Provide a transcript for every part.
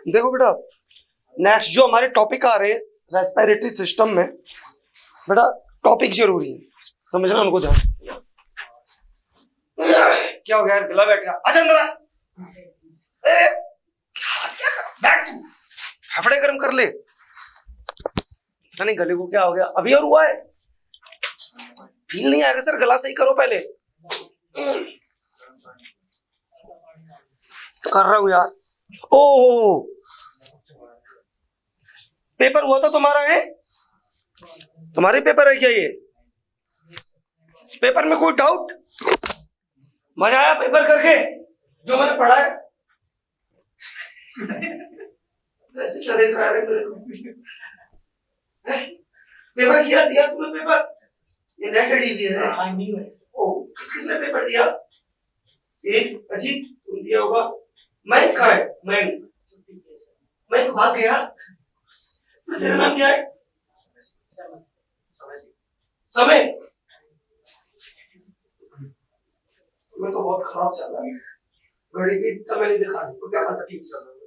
देखो बेटा, नेक्स्ट जो हमारे टॉपिक आ रहे हैं रेस्पिरेटरी सिस्टम में, बेटा टॉपिक जरूरी है, समझना उनको ध्यान। क्या हो गया यार, गला बैठ गया, आजा अंदर आ। अरे क्या बैठ तू, फेफड़े गर्म कर ले। पता नहीं गले को क्या हो गया, अभी और हुआ है, फील नहीं आएगा सर, गला सही करो पहले। कर रहा हूं यार। ओ पेपर हुआ था तुम्हारा है, तुम्हारे पेपर है क्या ये? पेपर में कोई डाउट? मजा आया पेपर करके जो मैंने पढ़ा है? ऐसे क्या देख रहा है मेरे को? पेपर किया, दिया तुम्हें पेपर? ये नेट एडीवी है। ओ किस किसने पेपर दिया? एक अजीत तुम दिया होगा। मैं कहाँ है? मैं भाग गया। तेरा नाम क्या है? समय। समय तो बहुत खराब चल रहा है, घड़ी भी समय नहीं दिखा रही, तो क्या खाता ठीक चल रहा है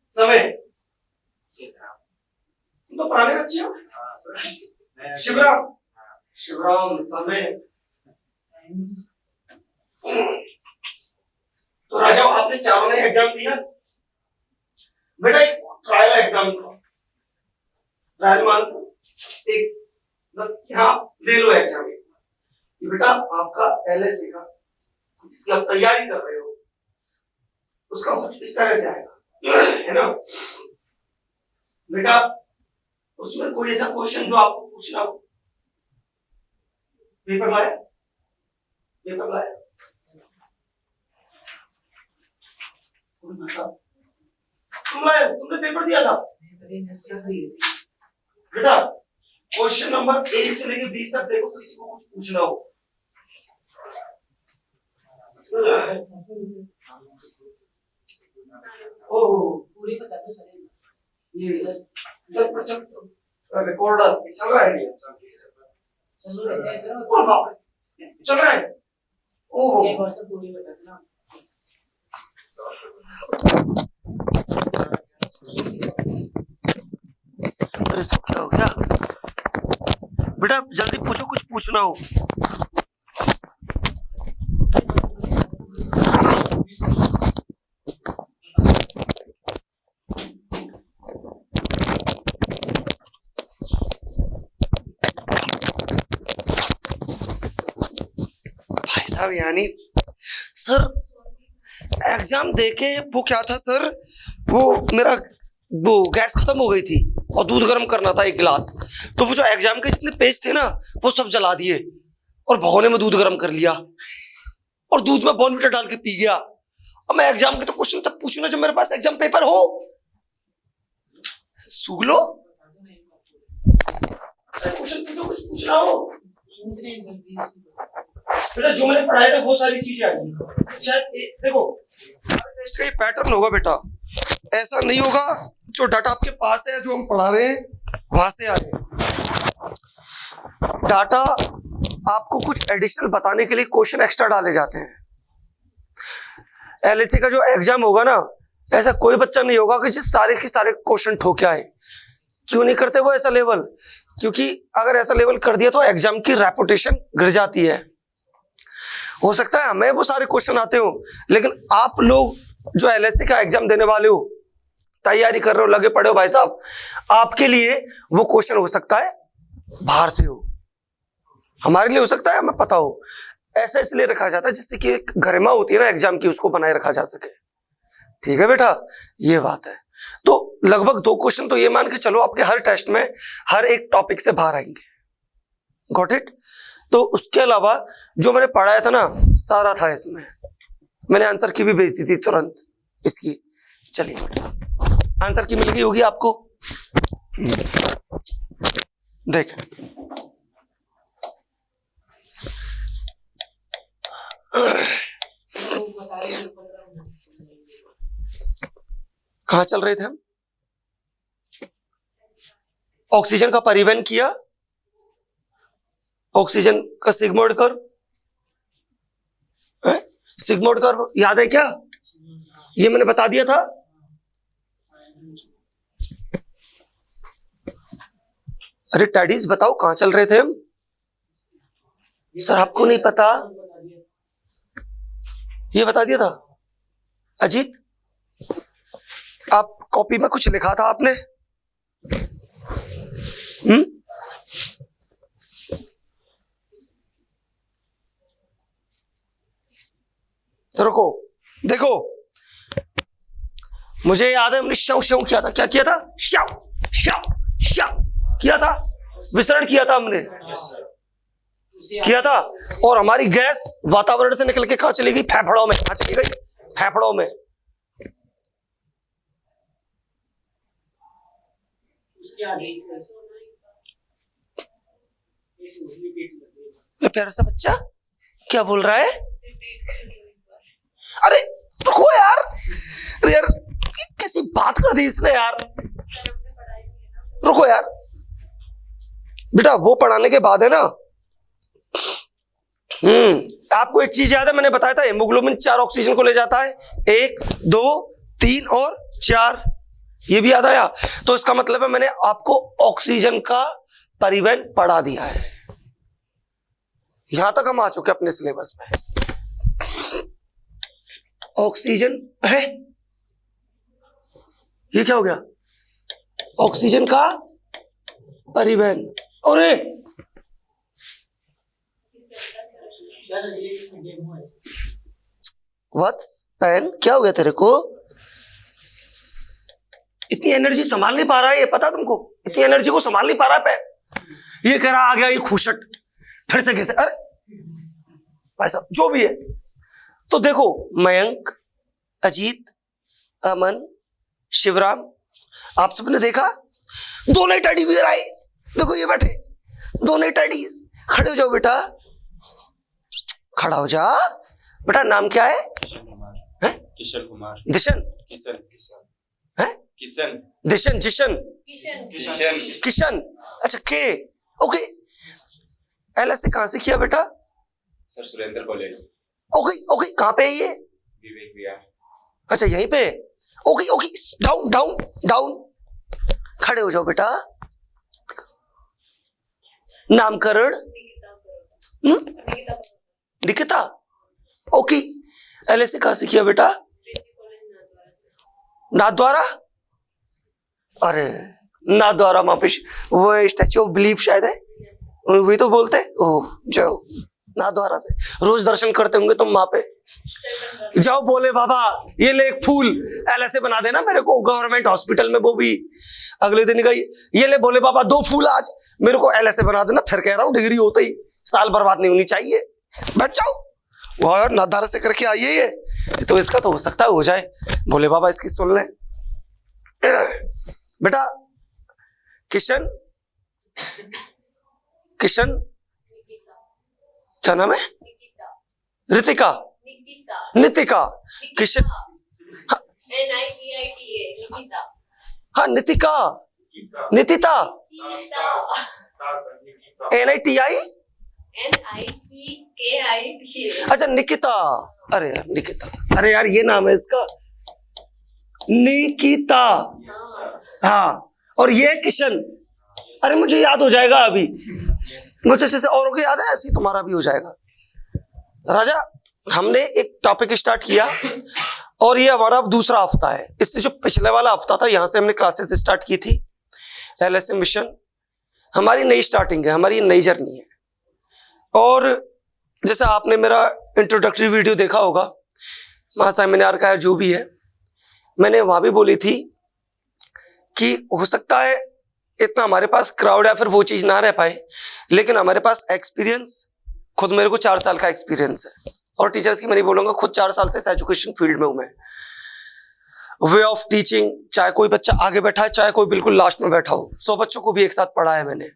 समय। तुम तो पुराने बच्चे हो। शिवराम, शिवराम समय। तो राजा आपने चारों ने एग्जाम दिया बेटा, एक ट्रायल एग्जाम था, ट्रायल मान एक बस यहाँ ले लो एग्जाम। ये बेटा आपका एलएसए का जिसकी आप तैयारी कर रहे हो उसका कुछ इस तरह से आएगा, है ना बेटा? उसमें कोई ऐसा क्वेश्चन जो आपको पूछना हो। पेपर लाया? पेपर लाया? तुम लाए? तुमने पेपर दिया था बेटा? क्वेश्चन नंबर 1 से लेके 20 तक देखो, किसी को कुछ पूछना हो। ओ पूरी बता दो सर। ये सर चल रिकॉर्डर चल रहा है, चल रहा है सर। ओ बाप रे, चल रहा है। ओहो एक बार सर पूरी बता देना। अरे सब क्या हो गया बेटा? जल्दी पूछो, कुछ पूछना हो। भाई साहब यानी सर एग्जाम देके वो क्या था सर, वो मेरा वो गैस खत्म हो गई थी और दूध गर्म करना था 1 गिलास, तो वो जो एग्जाम के जितने पेज थे ना वो सब जला दिए और भगोने में दूध गर्म कर लिया और दूध में बॉर्नविटा डाल के पी गया। अब मैं एग्जाम के तो क्वेश्चन तक पूछू ना जब मेरे पास एग्जाम पेपर हो। सूख लो, क्वेश्चन पूछो, कुछ पूछना हो बेटा। जो मैंने पढ़ाया था वो सारी चीजें आएंगी शायद। देखो टेस्ट का ये पैटर्न होगा बेटा, ऐसा नहीं होगा जो डाटा आपके पास है जो हम पढ़ा रहे हैं वहां से आए डाटा, आपको कुछ एडिशनल बताने के लिए क्वेश्चन एक्स्ट्रा डाले जाते हैं। एलएसए का जो एग्जाम होगा ना, ऐसा कोई बच्चा नहीं होगा कि जिस सारे के सारे क्वेश्चन ठोक के आए। क्यों नहीं करते वो ऐसा लेवल? क्योंकि अगर ऐसा लेवल कर दिया तो एग्जाम की रेपुटेशन गिर जाती है। हो सकता है हमें वो सारे क्वेश्चन आते हो, लेकिन आप लोग जो एलएसए का एग्जाम देने वाले हो, तैयारी कर रहे हो, लगे पड़े हो भाई साहब, आपके लिए वो क्वेश्चन हो सकता है बाहर से हो, हमारे लिए हो सकता है हमें पता हो। ऐसा इसलिए रखा जाता है जिससे कि एक गरिमा होती है ना एग्जाम की, उसको बनाए रखा जा सके। ठीक है बेटा, ये बात है। तो लगभग 2 क्वेश्चन तो ये मान के चलो आपके हर टेस्ट में हर एक टॉपिक से बाहर आएंगे। Got it? तो उसके अलावा जो मैंने पढ़ाया था ना सारा था इसमें, मैंने आंसर की भी भेज दी थी तुरंत इसकी। चलिए बेटा, आंसर की मिल गई होगी आपको। देख कहां चल रहे थे हम? ऑक्सीजन का परिवहन किया, ऑक्सीजन का सिग्मोइड कर्व, सिग्मोइड कर्व याद है क्या? ये मैंने बता दिया था। अरे टैडीज बताओ कहाँ चल रहे थे हम? सर आपको नहीं पता? ये बता दिया था अजीत? आप कॉपी में कुछ लिखा था आपने? तो रुको, देखो मुझे याद है हमने शव शव किया था। क्या किया था? शव शव शव किया था, विसरण किया था हमने, किया था। और हमारी गैस वातावरण से निकल के कहां चली गई? फेफड़ों में। कहां चली गई? फेफड़ों में। ये प्यारा सा बच्चा क्या बोल रहा है? अरे रुको यार, अरे यार कैसी बात कर दी इसने यार। रुको यार बेटा, वो पढ़ाने के बाद है ना। आपको एक चीज याद है, मैंने बताया था हेमोग्लोबिन 4 ऑक्सीजन को ले जाता है, 1 2 3 और 4। ये भी याद आया? तो इसका मतलब है मैंने आपको ऑक्सीजन का परिवहन पढ़ा दिया है। यहां तक हम आ चुके अपने सिलेबस में। ऑक्सीजन है, ये क्या हो गया? ऑक्सीजन का परिवहन। अरे वत्स पेन क्या हो गया तेरे को? इतनी एनर्जी संभाल नहीं पा रहा है, ये पता तुमको? इतनी एनर्जी को संभाल नहीं पा रहा है पेन। ये कह रहा आ गया ये खूसट, फिर से कैसे? अरे भाई साहब जो भी है, तो देखो मयंक, अजीत, अमन, शिवराम, आप सबने देखा दोनों टेडी बियर आए। देखो ये बैठे दोनों टेडीज। खड़े हो जाओ बेटा, खड़ा हो जा बेटा। नाम क्या है? किशन कुमार। दिशन? किशन है? किशन दिशन जिशन किशन किशन। अच्छा के, ओके। एल से कहां से किया बेटा? Sir Surendra college. Okay okay, कहां पे है ये? विवेक विहार। अच्छा यहीं पे। Okay okay, down down down. खड़े हो जाओ बेटा। नामकरण? निकिता। ओके, एल से कहां से किया बेटा? नाथद्वारा। अरे नाथद्वारा वहां पे वो स्टैच्यू ऑफ बिलीफ शायद है, वही तो बोलते हैं। ओह जाओ नाथद्वारा से रोज दर्शन करते होंगे तुम वहां पे। जाओ बोले बाबा ये ले एक फूल एल से बना देना मेरे को, गवर्नमेंट हॉस्पिटल में। वो भी अगले दिन गई, ये ले बोले बाबा 2 फूल आज मेरे को एल से बना देना। फिर कह रहा हूँ डिग्री होते ही साल बर्बाद नहीं होनी चाहिए। बैठ जाओ। वो और नाथद्वारा से करके आइए ये तो इसका तो हो सकता है हो जाए। बोले बाबा इसकी सुन ले बेटा। किशन, किशन क्या नाम है? रितिका, नितिका, किशन। हाँ नितिका, नितिता, NITI। अच्छा निकिता। अरे यार निकिता, अरे यार ये नाम है इसका, निकिता। हाँ और ये किशन। अरे मुझे याद हो जाएगा अभी, मुझे अच्छे से औरों को याद है, ऐसे तुम्हारा भी हो जाएगा। राजा हमने एक टॉपिक स्टार्ट किया और ये हमारा अब दूसरा हफ्ता है। इससे जो पिछले वाला हफ्ता था यहाँ से हमने क्लासेस स्टार्ट की थी। LSM मिशन हमारी नई स्टार्टिंग है, हमारी नई जर्नी है। और जैसे आपने मेरा इंट्रोडक्टरी वीडियो देखा होगा, महासेमिनार का जो भी है, मैंने वहां भी बोली थी कि हो सकता है इतना हमारे पास क्राउड या फिर वो चीज ना रह पाए, लेकिन हमारे पास एक्सपीरियंस, खुद मेरे को 4 साल का एक्सपीरियंस है। और टीचर्स की मैं नहीं बोलूंगा, खुद 4 साल से एजुकेशन फील्ड में हूं मैं। वे ऑफ टीचिंग, चाहे कोई बच्चा आगे बैठा है चाहे कोई बिल्कुल लास्ट में बैठा हो, 100 बच्चों को भी एक साथ पढ़ाया मैंने।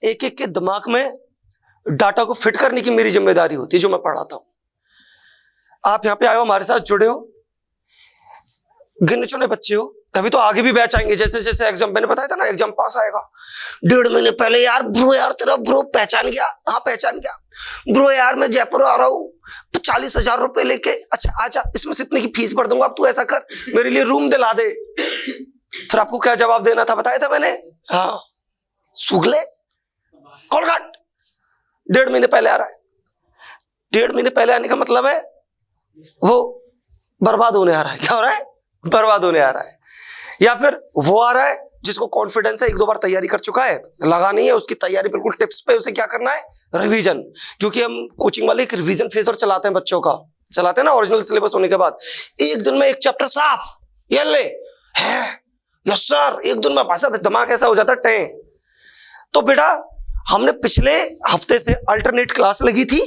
एक एक के दिमाग में डाटा को फिट करने की मेरी जिम्मेदारी होती है जो मैं पढ़ाता हूं। आप यहाँ पे आए हो, हमारे साथ जुड़े हो, गिने चुने बच्चे हो, तभी तो आगे भी बैच आएंगे। जैसे जैसे एग्जाम, मैंने बताया था ना एग्जाम पास आएगा 1.5 महीने पहले, यार ब्रो यार तेरा ब्रो पहचान गया। हाँ पहचान गया ब्रो, यार मैं जयपुर आ रहा हूँ 40,000 रुपए लेके। अच्छा आजा, इसमें से इतने की फीस भर दूंगा, अब तू ऐसा कर मेरे लिए रूम दिला दे। फिर आपको क्या जवाब देना था बताया था मैंने। हाँ सुगले कोलघाट 1.5 महीने पहले आ रहा है। 1.5 महीने पहले आने का मतलब है वो बर्बाद होने आ रहा है। क्या हो रहा है? बर्बाद होने आ रहा है। या फिर वो आ रहा है जिसको कॉन्फिडेंस है, 1-2 बार तैयारी कर चुका है, लगा नहीं है, उसकी तैयारी बिल्कुल टिप्स पे, उसे क्या करना है? रिवीजन। क्योंकि हम कोचिंग वाले एक रिवीजन फेज और चलाते हैं बच्चों का, चलाते हैं ना ओरिजिनल सिलेबस होने के बाद। एक दिन में एक चैप्टर साफ, ये ले है यस सर, एक दिन में भाषा दिमाग ऐसा हो जाता है टें। तो बेटा हमने पिछले हफ्ते से अल्टरनेट क्लास लगी थी,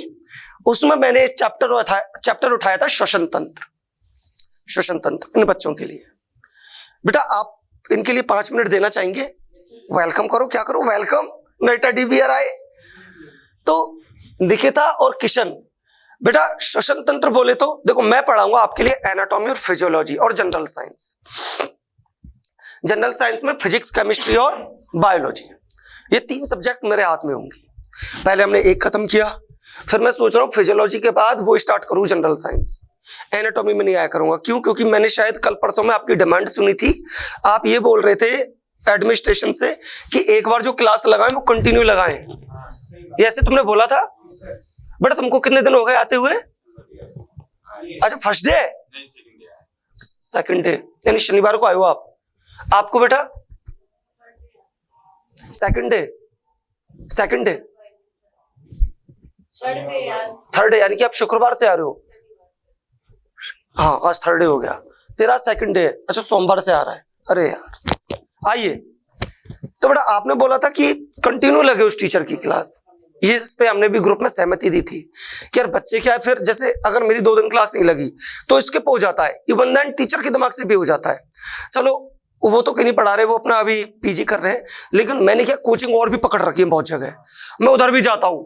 उसमें मैंने चैप्टर उठाया था श्वसन तंत्र। श्वसन तंत्र इन बच्चों के लिए। बेटा आप इनके लिए 5 मिनट देना चाहेंगे? वेलकम करो, क्या करो? वेलकम। नैटा डीबीआर आए तो निकिता और किशन। बेटा श्वसन तंत्र बोले तो देखो मैं पढ़ाऊंगा आपके लिए एनाटॉमी और फिजियोलॉजी और जनरल साइंस। जनरल साइंस में फिजिक्स, केमिस्ट्री और बायोलॉजी, ये 3 सब्जेक्ट मेरे हाथ में होंगे। पहले हमने एक खत्म किया, फिर मैं सोच रहा हूँ फिजियोलॉजी के बाद वो स्टार्ट करूँ जनरल साइंस। एनाटॉमी में नहीं आया करूंगा। क्यों? क्योंकि मैंने शायद कल परसों में आपकी डिमांड सुनी थी, आप ये बोल रहे थे एडमिनिस्ट्रेशन से कि एक बार जो क्लास लगाएं वो कंटिन्यू लगाएं। ये ऐसे तुमने बोला था। बेटा तुमको कितने दिन हो गए आते हुए? अच्छा फर्स्ट डे, सेकंड डे, यानी शनिवार को आए हो आप। आपको बेटा सेकंड डे, थर्ड डे, यानी कि आप शुक्रवार से आ रहे हो। हाँ आज थर्ड डे हो गया, तेरा सेकंड डे। अच्छा सोमवार से आ रहा है। अरे यार आइए। तो बेटा आपने बोला था कि कंटिन्यू लगे उस टीचर की क्लास, ये इस पे हमने भी ग्रुप में सहमति दी थी कि यार बच्चे क्या है, फिर जैसे अगर मेरी 2 दिन क्लास नहीं लगी तो स्किप हो जाता है, इवन देन टीचर के दिमाग से भी हो जाता है। चलो वो तो कहीं नहीं पढ़ा रहे, वो अपना अभी पीजी कर रहे हैं, लेकिन मैंने क्या कोचिंग और भी पकड़ रखी है बहुत जगह। मैं उधर भी जाता हूँ,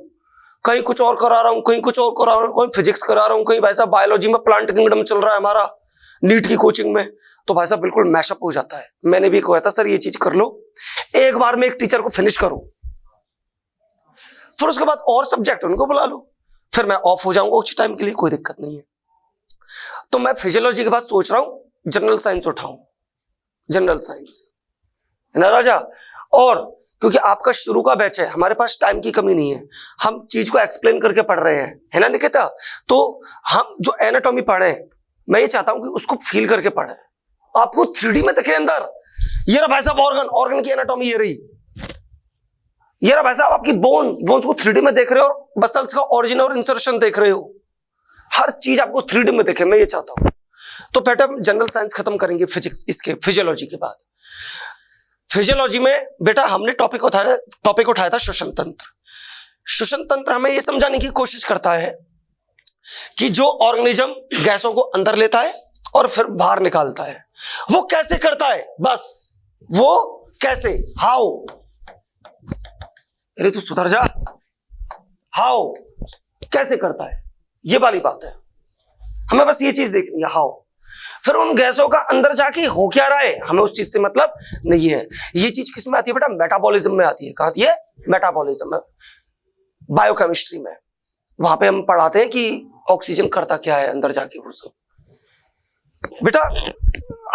कहीं कुछ और करा रहा हूँ, कहीं कुछ और करा रहा हूँ, कहीं फिजिक्स करा रहा हूँ, कहीं भाई साहब बायोलॉजी में प्लांट किंगडम चल रहा है हमारा नीट की कोचिंग में। तो भाई साहब बिल्कुल मैशअप हो जाता है। मैंने भी कहा था सर ये चीज कर लो, एक बार में एक टीचर को फिनिश करो, फिर उसके बाद और सब्जेक्ट उनको बुला लो, फिर मैं ऑफ हो जाऊंगा कुछ टाइम के लिए, कोई दिक्कत नहीं है। तो मैं फिजियोलॉजी के बाद सोच रहा हूं जनरल साइंस उठाऊं, जनरल साइंस है ना राजा। और क्योंकि आपका शुरू का बैच है, हमारे पास टाइम की कमी नहीं है, हम चीज को एक्सप्लेन करके पढ़ रहे हैं, है ना निकिता। तो हम जो एनाटॉमी पढ़े, मैं ये चाहता हूं कि उसको फील करके पढ़े, आपको 3D में दिखे अंदर। ये रहा भाई साहब ऑर्गन की एनाटॉमी, ये रही, ये रहा भाई साहब आपकी बोन्स को 3D में देख रहे हो, और मसल्स का ऑरिजिन और इंसर्शन देख रहे हो, हर चीज आपको 3D में दिखे, मैं ये चाहता हूं। तो बेटा हम जनरल साइंस खत्म करेंगे फिजिक्स, इसके फिजियोलॉजी के बाद। फिजियोलॉजी में बेटा हमने टॉपिक उठाया था श्वसन तंत्र। श्वसन तंत्र हमें यह समझाने की कोशिश करता है कि जो ऑर्गेनिज्म गैसों को अंदर लेता है और फिर बाहर निकालता है, वो कैसे करता है, बस वो कैसे, हाउ। अरे तू सुधर जा, हाउ कैसे करता है, ये वाली बात है, हमें बस ये चीज देखनी है, हाउ। फिर उन गैसों का अंदर जाके हो क्या रहा है, हमें उस चीज से मतलब नहीं है। ये चीज किस में आती है बेटा? मेटाबॉलिज्म में आती है। कहां आती है? मेटाबॉलिज्म में, बायोकेमिस्ट्री में। वहां पे हम पढ़ाते हैं कि ऑक्सीजन करता क्या है अंदर जाके, वो सब। बेटा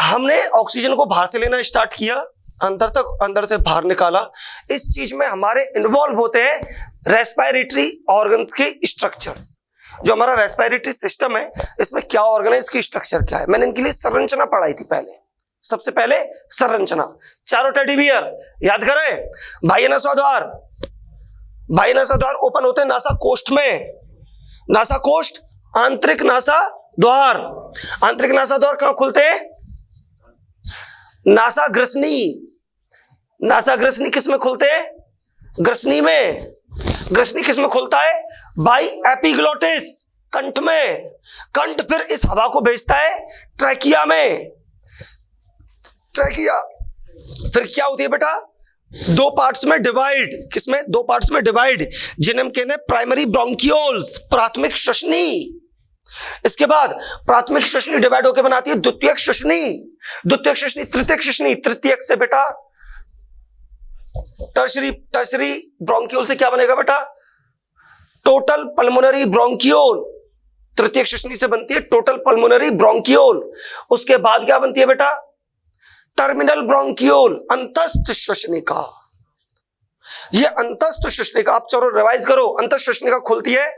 हमने ऑक्सीजन को बाहर से लेना स्टार्ट किया, अंदर तक, अंदर से बाहर निकाला। इस चीज में हमारे इन्वॉल्व होते हैं रेस्पिरेटरी ऑर्गन्स के स्ट्रक्चर्स। जो हमारा रेस्पिरेटरी सिस्टम है, इसमें क्या ऑर्गन है, इसकी स्ट्रक्चर क्या है, मैंने इनके लिए संरचना पढ़ाई थी पहले। सबसे पहले संरचना, चारों टेडी बियर याद करें। बाह्य नसोद्वार, बाह्य नसोद्वार ओपन होते हैं नासा कोष्ठ में, नासा कोष्ठ, आंतरिक नासा द्वार। आंतरिक नासा द्वार कहां खुलते हैं? नासा ग्रसनी, नासा ग्रसनी किस में खुलते हैं? ग्रसनी में। ग्रसनी किस में खुलता है? बाई एपिग्लोटिस, कंठ में। कंठ फिर इस हवा को भेजता है ट्रैकिया में, ट्रैकिया फिर क्या होती है बेटा? 2 पार्ट्स में डिवाइड, किसमें? 2 पार्ट्स में डिवाइड, जिन्हें हम कहते हैं प्राइमरी ब्रोंकियोल्स, प्राथमिक श्वसनी। इसके बाद प्राथमिक श्वसनी डिवाइड होकर बनाती है द्वितीयक श्वसनी, द्वितीयक श्वसनी, तृतीयक श्वसनी, तृतीयक से बेटा टर्शरी ब्रोंकियोल से क्या बनेगा बेटा? Total pulmonary bronchiole. तृतीयक श्वसनी से बनती है टोटल पल्मोनरी ब्रोंकियोल। उसके बाद क्या बनती है बेटा? टर्मिनल ब्रोंकियोल, अंतस्थ श्वसनिका। ये अंतस्थ श्वसनिका, आप चलो रिवाइज करो, अंतस्थ श्वसनिका खुलती है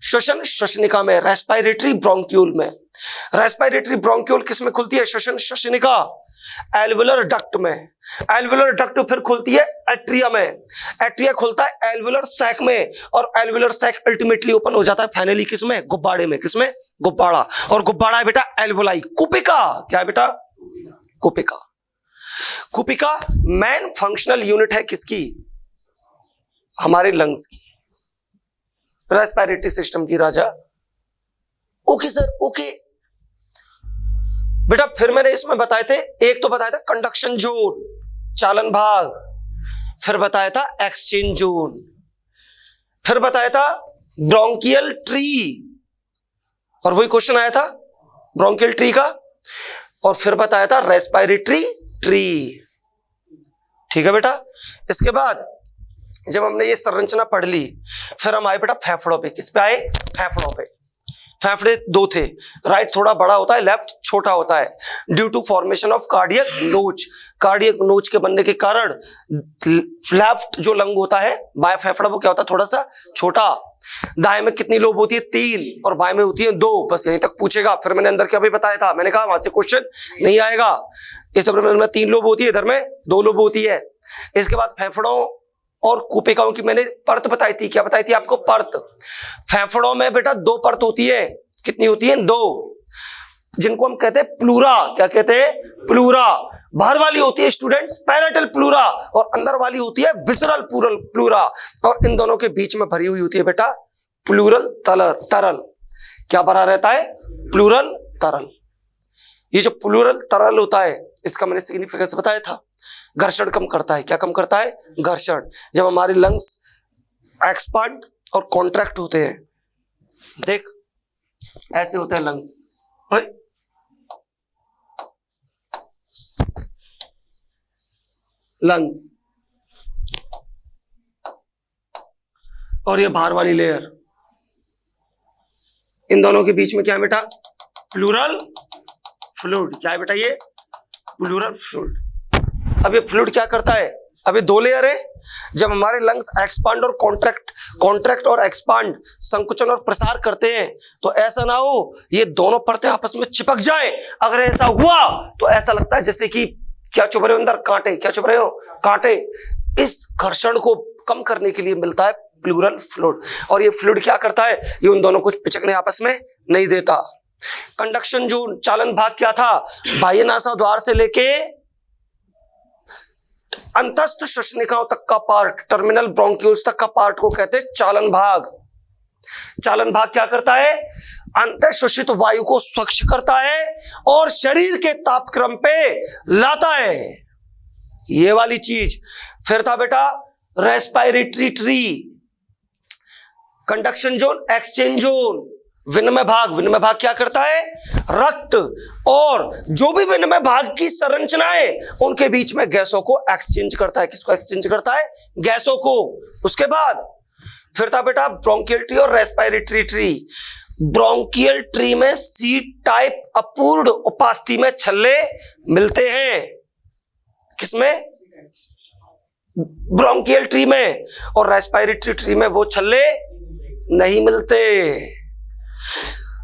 श्वसन श्वसनिका में, रेस्पिरेटरी ब्रोंक्यूल में। रेस्पिरेटरी ब्रोंक्यूल किस में खुलती है? श्वसन श्वसनिका, एल्वुलर डक्ट में। एल्वुलर डक्ट फिर खुलती है एट्रिया में। एट्रिया खुलता है एल्वुलर सैक में, और एल्वुलर सैक अल्टीमेटली ओपन हो जाता है फाइनली किसमें? गुब्बारे में। किसमें? गुब्बारा। और गुब्बारा है बेटा एल्वुलाई। कुपिका, क्या है बेटा? कुपिका। कुपिका मेन फंक्शनल यूनिट है किसकी? हमारे लंग्स की, रेस्पिरेटरी सिस्टम की राजा। ओके सर, ओके बेटा। फिर मैंने इसमें बताए थे, एक तो बताया था कंडक्शन जोन, चालन भाग, फिर बताया था एक्सचेंज जोन, फिर बताया था ब्रोंकियल ट्री, और वही क्वेश्चन आया था ब्रोंकियल ट्री का, और फिर बताया था रेस्पिरेटरी ट्री। ठीक है बेटा। इसके बाद जब हमने ये संरचना पढ़ ली, फिर हम आए बेटा फेफड़ों पे। किस पे आए? फेफड़ों पे। फेफड़े दो थे, राइट थोड़ा बड़ा होता है, लेफ्ट छोटा होता है, due to formation of cardiac notch. Cardiac notch के बनने के कारण लेफ्ट जो लंग होता है, बाएं फेफड़ा, वो क्या होता है? थोड़ा सा छोटा। दाएं में कितनी लोब होती है? 3, और बाएं में होती है 2। बस यहीं तक पूछेगा। फिर मैंने अंदर क्या भी बताया था, मैंने कहा वहां से क्वेश्चन नहीं आएगा। इस तरह में 3 लोब होती है, इधर में 2 लोब होती है। इसके बाद फेफड़ों और कुपिकाओं की मैंने परत बताई थी। क्या बताई थी आपको? परत। फेफड़ों में बेटा 2 परत होती है। कितनी होती है? 2, जिनको हम कहते हैं प्लूरा। क्या कहते हैं? प्लूरा। बाहर वाली होती है स्टूडेंट्स पैराइटल प्लूरा, और अंदर वाली होती है विसरल प्लूरा, और इन दोनों के बीच में भरी हुई होती है बेटा प्लूरल तरल। क्या भरा रहता है? प्लूरल तरल। ये जो प्लूरल तरल होता है, इसका मैंने सिग्निफिकेंस बताया था। घर्षण कम करता है। क्या कम करता है? घर्षण। जब हमारे लंग्स एक्सपांड और कॉन्ट्रैक्ट होते हैं, देख ऐसे होते हैं लंग्स, लंग्स, और ये बाहर वाली लेयर, इन दोनों के बीच में क्या है बेटा? Pleural fluid. क्या है बेटा? ये प्लूरल फ्लूइड। अब ये फ्लूइड क्या करता है? अब ये 2 लेयर है। जब हमारे लंग्स एक्सपांड और कॉन्ट्रैक्ट और एक्सपांड, संकुचन और प्रसार करते हैं, तो ऐसा ना हो ये दोनों परतें आपस में चिपक जाए। अगर ऐसा हुआ तो ऐसा लगता है जैसे कि क्या चुभ रहे हो अंदर? कांटे। क्या चुभ रहे हो? कांटे। इस घर्षण को कम करने के लिए मिलता है प्लूरल फ्लूइड, और ये फ्लूइड क्या करता है? ये उन दोनों को पिचकने आपस में नहीं देता। कंडक्शन जोन, चालन भाग क्या था? बाह्य नासा द्वार से लेके अंतस्थ श्वसनिकाओं तक का पार्ट, टर्मिनल ब्रोंक्यूल्स तक का पार्ट को कहते हैं चालन भाग। चालन भाग क्या करता है? अंतःश्वसित वायु को स्वच्छ करता है और शरीर के तापक्रम पे लाता है, ये वाली चीज। फिर था बेटा respiratory tree, conduction zone, exchange zone, विनिमय भाग। विनिमय भाग क्या करता है? रक्त और जो भी विनिमय भाग की संरचनाएं, उनके बीच में गैसों को एक्सचेंज करता है। किसको एक्सचेंज करता है? गैसों को। उसके बाद फिर था बेटा ब्रोंकियल ट्री और रेस्पिरेटरी ट्री। ब्रोंकियल ट्री में सीड टाइप अपूर्ण उपास्थि में छल्ले मिलते हैं। किसमें? ब्रोंकियल ट्री में। और रेस्पिरेटरी ट्री में वो छल्ले नहीं मिलते।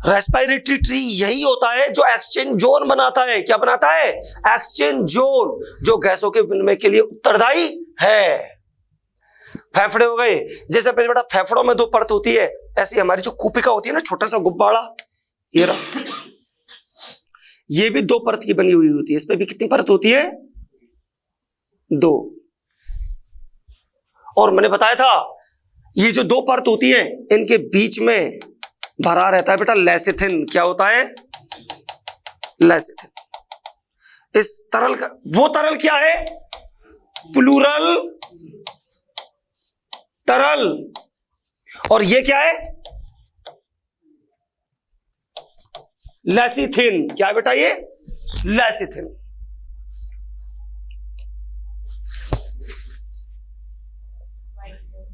रेस्पिरेटरी ट्री यही होता है जो एक्सचेंज जोन बनाता है। क्या बनाता है? एक्सचेंज जोन, जो गैसों के विनिमय के लिए उत्तरदायी है। फेफड़े हो गए। जैसे बेटा फेफड़ों में 2 परत होती है, ऐसी हमारी जो कुपिका होती है ना, छोटा सा गुब्बारा, ये रहा, ये भी 2 परत की बनी हुई होती है। इसमें भी कितनी परत होती है? 2। और मैंने बताया था ये जो 2 परत होती है, इनके बीच में भरा रहता है बेटा लेसिथिन। क्या होता है? लेसिथिन। इस तरल का, वो तरल क्या है? प्लूरल तरल। और ये क्या है? लेसिथिन। क्या है बेटा? ये लेसिथिन।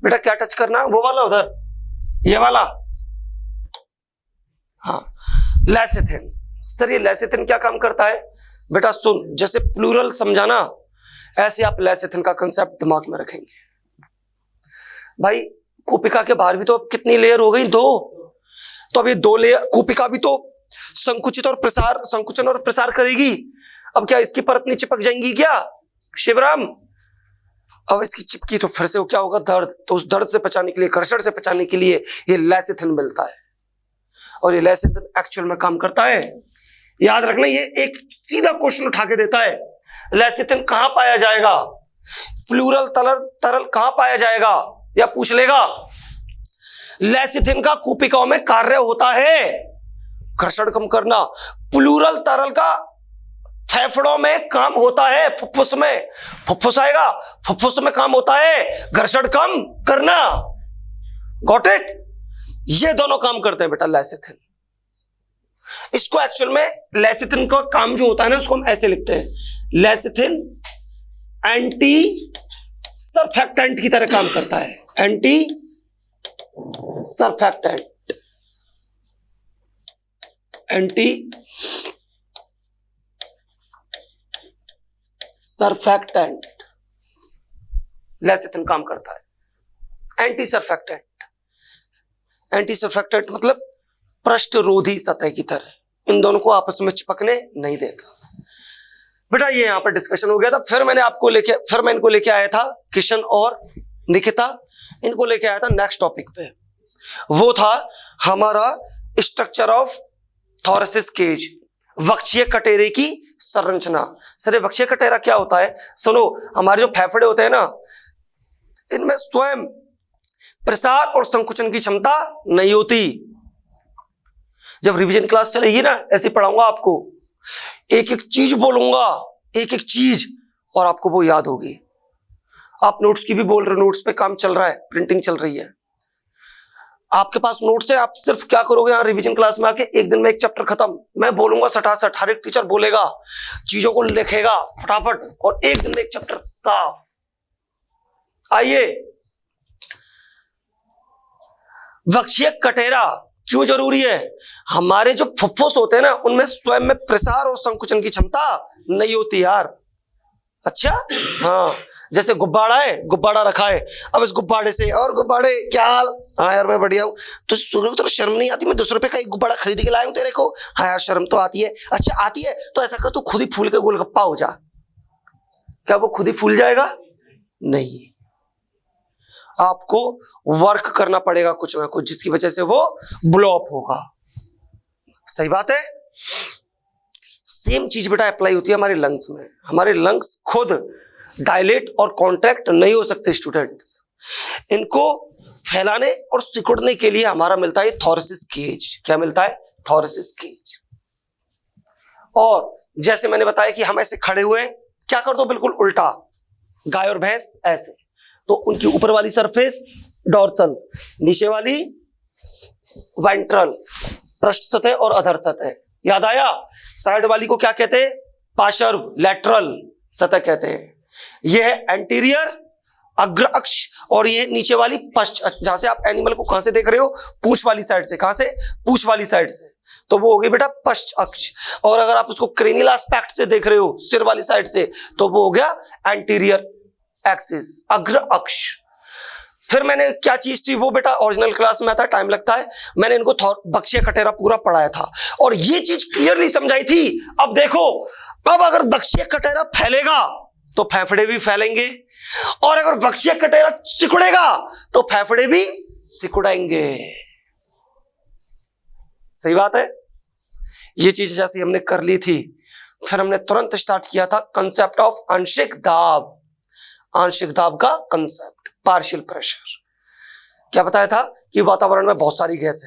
बेटा क्या टच करना? वो वाला उधर, ये वाला, हाँ लेसिथिन। सर ये लेसिथिन क्या काम करता है? बेटा सुन, जैसे प्लूरल समझाना, ऐसे आप लेसिथिन का कंसेप्ट दिमाग में रखेंगे। भाई कूपिका के बाहर भी तो अब कितनी लेयर हो गई? 2। तो अब ये 2 लेयर, कूपिका भी तो संकुचित और प्रसार, संकुचन और प्रसार करेगी। अब क्या इसकी परत नहीं चिपक जाएंगी क्या शिवराम? अब इसकी चिपकी तो फिर से वो क्या होगा? दर्द। तो उस दर्द से बचाने के लिए, घर्षण से बचाने के लिए ये लेसिथिन मिलता है, और ये लेसिथिन एक्चुअल में काम करता है। याद रखना, ये एक सीधा क्वेश्चन उठा के देता है, लेसिथिन कहां पाया जाएगा, प्लूरल तरल कहां पाया जाएगा, या पूछ लेगा। लेसिथिन का कूपिकाओं में कार्य होता है घर्षण कम करना, प्लूरल तरल का फेफड़ों में काम होता है, फुफ्फुस में, फुफ्फुस आएगा, फुफ्फुस में काम होता है घर्षण कम करना। Got it? ये दोनों काम करते हैं बेटा लेसिथिन। इसको एक्चुअल में लेसिथिन का काम जो होता है ना, उसको हम ऐसे लिखते हैं, लेसिथिन एंटी सरफेक्टेंट की तरह काम करता है, anti surfactant, anti surfactant lecithin काम करता है। एंटी सरफेक्टेंट, एंटी सरफेक्टेंट मतलब पृष्ठरोधी सतह की तरह, इन दोनों को आपस में चिपकने नहीं देता। बेटा ये यहां पर डिस्कशन हो गया था। फिर मैं इनको लेके आया था, किशन और निकिता, इनको लेके आया था नेक्स्ट टॉपिक पे। वो था हमारा स्ट्रक्चर ऑफ थोरेसिस केज, वक्षीय कटेरे की संरचना। सर वक्षीय कटेरा क्या होता है? सुनो, हमारे जो फेफड़े होते हैं ना, इनमें स्वयं प्रसार और संकुचन की क्षमता नहीं होती। जब रिवीजन क्लास चलेगी ना, ऐसे पढ़ाऊंगा आपको, एक एक चीज बोलूंगा, एक एक चीज, और आपको वो याद होगी। आप नोट्स की भी बोल रहे हो, नोट्स पे काम चल रहा है, प्रिंटिंग चल रही है, आपके पास नोट्स है, आप सिर्फ क्या करोगे यहाँ रिवीजन क्लास में आके, एक दिन में एक चैप्टर खत्म। मैं बोलूंगा सटासट, हर एक टीचर बोलेगा, चीजों को लिखेगा फटाफट, और एक दिन में एक चैप्टर साफ। आइए, वक्षीय कटेरा क्यों जरूरी है? हमारे जो फुफ्फुस होते हैं ना, उनमें स्वयं में प्रसार और संकुचन की क्षमता नहीं होती यार। अच्छा, हाँ, जैसे गुब्बारा है, गुब्बारा रखा है, अब इस गुब्बारे से, और गुब्बारे क्या हाल? हाँ यार मैं बढ़िया हूँ। तो शुरू तो शर्म नहीं आती? मैं 200 रुपए का एक गुब्बारा खरीद के लाया हूँ तेरे को। हाँ यार शर्म तो आती है। अच्छा आती है तो ऐसा कर, तू खुद ही फूल के गोलगप्पा हो जा। क्या वो खुद ही फूल जाएगा? नहीं, आपको वर्क करना पड़ेगा कुछ ना कुछ, जिसकी वजह से वो ब्लॉप होगा। सही बात है। सेम चीज बेटा अप्लाई होती है हमारे लंग्स में। हमारे लंग्स खुद डायलेट और कॉन्ट्रैक्ट नहीं हो सकते स्टूडेंट्स, इनको फैलाने और सिकुड़ने के लिए हमारा मिलता है थोरेसिस केज। क्या मिलता है? Thoracic cage. और जैसे मैंने बताया कि हम ऐसे खड़े हुए, क्या कर दो बिल्कुल उल्टा, गाय और भैंस ऐसे, तो उनकी ऊपर वाली सरफेस डॉर्सल, नीचे वाली वेंट्रल, पृष्ठ सतह और अधर सतह। याद आया? साइड वाली को क्या कहते हैं? पार्श्व, लैटरल सतह कहते हैं। यह है एंटीरियर अग्र अक्ष, और ये नीचे वाली पश्च, जहां से आप एनिमल को कहां से देख रहे हो? पूंछ वाली साइड से। कहां से? पूंछ वाली साइड से, तो वो हो गई बेटा पश्च अक्ष। और अगर आप उसको क्रेनियल एस्पेक्ट से देख रहे हो, सिर वाली साइड से, तो वो हो गया एंटीरियर एक्सिस, अग्र अक्ष। फिर मैंने क्या चीज थी वो बेटा ओरिजिनल क्लास में आता है, टाइम लगता है, मैंने इनको वक्षीय कटेरा पूरा पढ़ाया था और ये चीज क्लियरली समझाई थी। अब देखो, अब अगर वक्षीय कटेरा फैलेगा तो फेफड़े भी फैलेंगे, और अगर वक्षीय कटेरा सिकुड़ेगा तो फेफड़े भी सिकुड़ेंगे। सही बात है। ये चीज जैसी हमने कर ली थी, फिर हमने तुरंत स्टार्ट किया था कंसेप्ट ऑफ आंशिक दाब। आंशिक दाब का कंसेप्ट, पार्शियल प्रेशर। क्या बताया था कि वातावरण में बहुत सारी गैस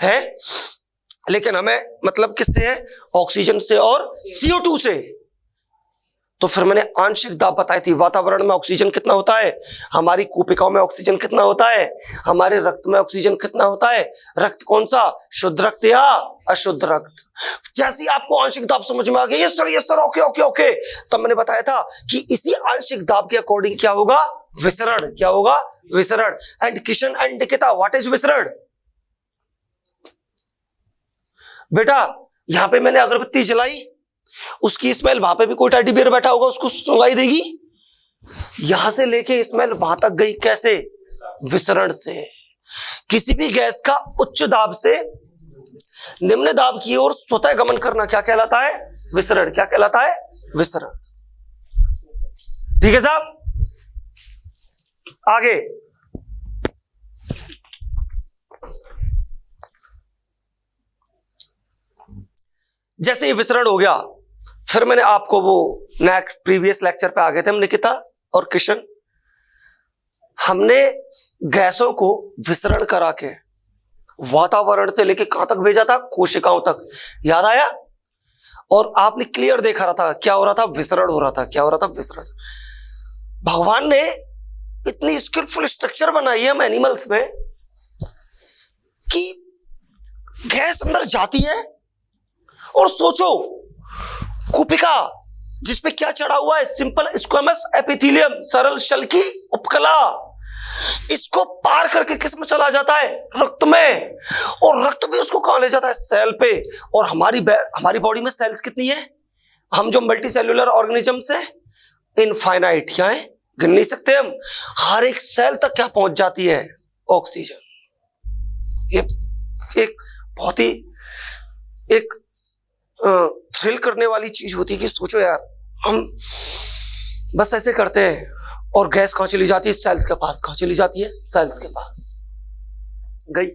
है, लेकिन हमें मतलब किससे है? ऑक्सीजन से और CO2 से। तो फिर मैंने आंशिक दाब बताई थी। वातावरण में ऑक्सीजन कितना होता है, हमारी कूपिकाओं में ऑक्सीजन कितना होता है, हमारे रक्त में ऑक्सीजन कितना होता है, रक्त कौन सा, शुद्ध रक्त या अशुद्ध रक्त। जैसे आपको आंशिक दाब समझ में आ गया, yes sir, okay okay okay, तब मैंने बताया था कि इसी आंशिक दाब के अकॉर्डिंग क्या होगा? विसरण। क्या होगा? विसरण। And Kishan and Nikita, what is विसरण? बेटा यहां पे मैंने अगरबत्ती जलाई, उसकी स्मेल वहां पे भी कोई टेडी बियर बैठा होगा, उसको सुनाई देगी। यहां से लेके स्मेल वहां तक गई कैसे? विसरण से। किसी भी गैस का उच्च दाब से निम्न दाब की ओर स्वतः गमन करना क्या कहलाता है? विसरण। क्या कहलाता है? विसरण। ठीक है साहब, आगे। जैसे ये विसरण हो गया, फिर मैंने आपको वो नेक्स्ट प्रीवियस लेक्चर पे आ गए थे हम, निकिता और किशन, हमने गैसों को विसरण करा के वातावरण से लेके कहां तक भेजा था? कोशिकाओं तक। याद आया? और आपने क्लियर देखा रहा था क्या हो रहा था? विसरण हो रहा था। क्या हो रहा था? विसरण। भगवान ने इतनी स्किलफुल स्ट्रक्चर बनाई है हम एनिमल्स में कि गैस अंदर जाती है और सोचो, कुपिका जिसपे क्या चढ़ा हुआ है? सिंपल स्क्वेमस एपिथेलियम, सरल शल की उपकला। इसको पार करके किस में चला जाता है? रक्त में। और रक्त भी उसको कहां ले जाता है? सेल पे। और हमारी बॉडी में सेल्स कितनी है? हम जो मल्टी सेल्यूलर ऑर्गेनिजम्स है, इनफाइनाइट। क्या है? गिन नहीं सकते हम। हर एक सेल तक क्या पहुंच जाती है? ऑक्सीजन। ये एक बहुत ही एक थ्रिल करने वाली चीज होती है कि सोचो यार, हम बस ऐसे करते हैं और गैस कहां चली जाती है? सेल्स के पास। कहां चली जाती है? सेल्स के पास गई।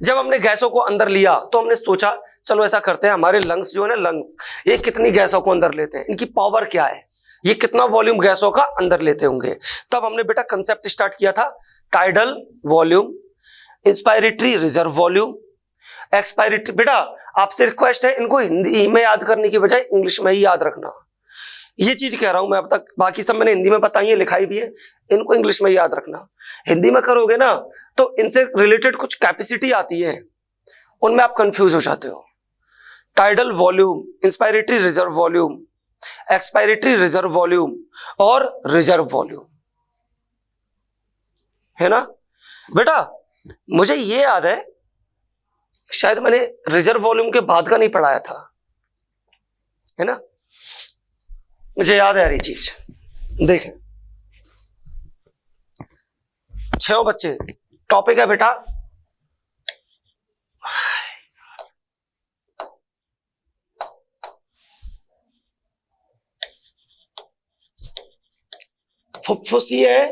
जब हमने गैसों को अंदर लिया तो हमने सोचा चलो ऐसा करते हैं, हमारे लंग्स जो है ना, लंग्स, ये कितनी गैसों को अंदर लेते हैं, इनकी पावर क्या है, ये कितना वॉल्यूम गैसों का अंदर लेते होंगे। तब हमने बेटा कंसेप्ट स्टार्ट किया था, tidal volume, inspiratory reserve volume, expiratory. बेटा आपसे रिक्वेस्ट है, इनको हिंदी में याद करने की बजाय इंग्लिश में ही याद रखना। ये चीज कह रहा हूं मैं अब तक, बाकी सब मैंने हिंदी में बताई है, लिखाई भी है, इनको इंग्लिश में याद रखना। हिंदी में करोगे ना तो इनसे रिलेटेड कुछ कैपेसिटी आती है, उनमें आप कंफ्यूज हो जाते हो। Tidal volume, inspiratory reserve volume, expiratory reserve volume और रिजर्व वॉल्यूम, है ना बेटा? मुझे ये याद है, शायद मैंने रिजर्व वॉल्यूम के बाद का नहीं पढ़ाया था, है ना? मुझे याद है यार ये चीज। देखें 6 बच्चे, टॉपिक है बेटा फुफ्फुसी है,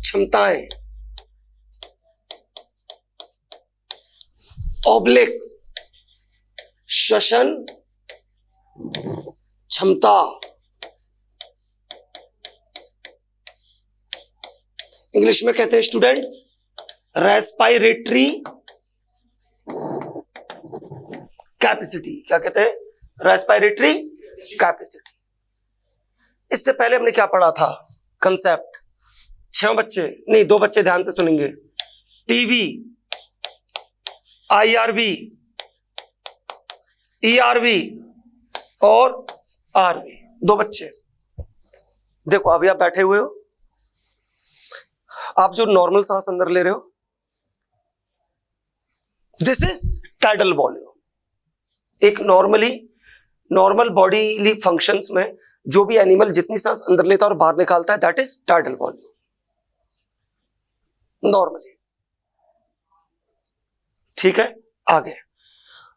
क्षमताएं, ऑब्लिक श्वसन क्षमता, इंग्लिश में कहते हैं स्टूडेंट्स रेस्पायरेटरी कैपेसिटी। क्या कहते हैं? Respiratory capacity. इससे पहले हमने क्या पढ़ा था? कंसेप्ट। 6 बच्चे नहीं, 2 बच्चे ध्यान से सुनेंगे। टीवी, आईआरवी, ईआरवी और आरवी। 2 बच्चे। देखो अभी आप बैठे हुए हो, आप जो नॉर्मल सांस अंदर ले रहे हो, दिस इज टाइडल वॉल्यूम। एक नॉर्मल बॉडीली फंक्शंस में जो भी एनिमल जितनी सांस अंदर लेता है और बाहर निकालता है, that is tidal volume normally. ठीक है, आगे।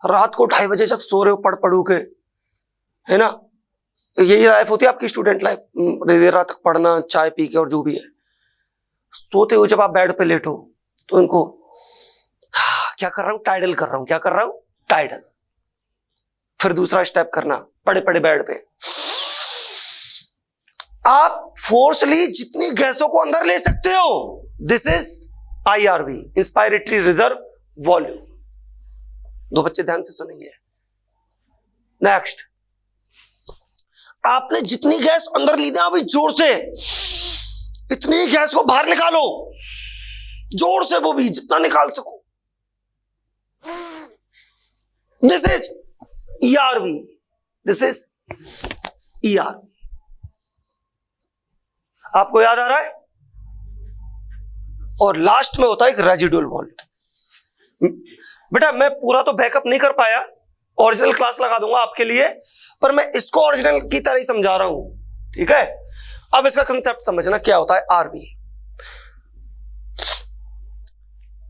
रात को 2:30 बजे जब सो रहे हो पढ़ू के, है ना, यही लाइफ होती है आपकी स्टूडेंट लाइफ, देर रात तक पढ़ना, चाय पी के और जो भी है। सोते हो जब आप बेड पे लेटो तो इनको क्या कर रहा हूं? टाइडल कर रहा हूं। क्या कर रहा हूं? टाइडल। फिर दूसरा स्टेप करना, पड़े पड़े बेड पे आप फोर्सली जितनी गैसों को अंदर ले सकते हो, this is IRV, inspiratory reserve volume. 2 बच्चे ध्यान से सुनेंगे। नेक्स्ट, आपने जितनी गैस अंदर ली ना, अभी जोर से इतनी गैस को बाहर निकालो, जोर से, वो भी जितना निकाल सको। This is ERV, this is ERV. आपको याद आ रहा है? और लास्ट में होता है एक रेजिडुअल वॉल्यूम। बेटा मैं पूरा तो बैकअप नहीं कर पाया, ओरिजिनल क्लास लगा दूंगा आपके लिए, पर मैं इसको ओरिजिनल की तरह ही समझा रहा हूं। ठीक है। अब इसका कंसेप्ट समझना क्या होता है आरबी।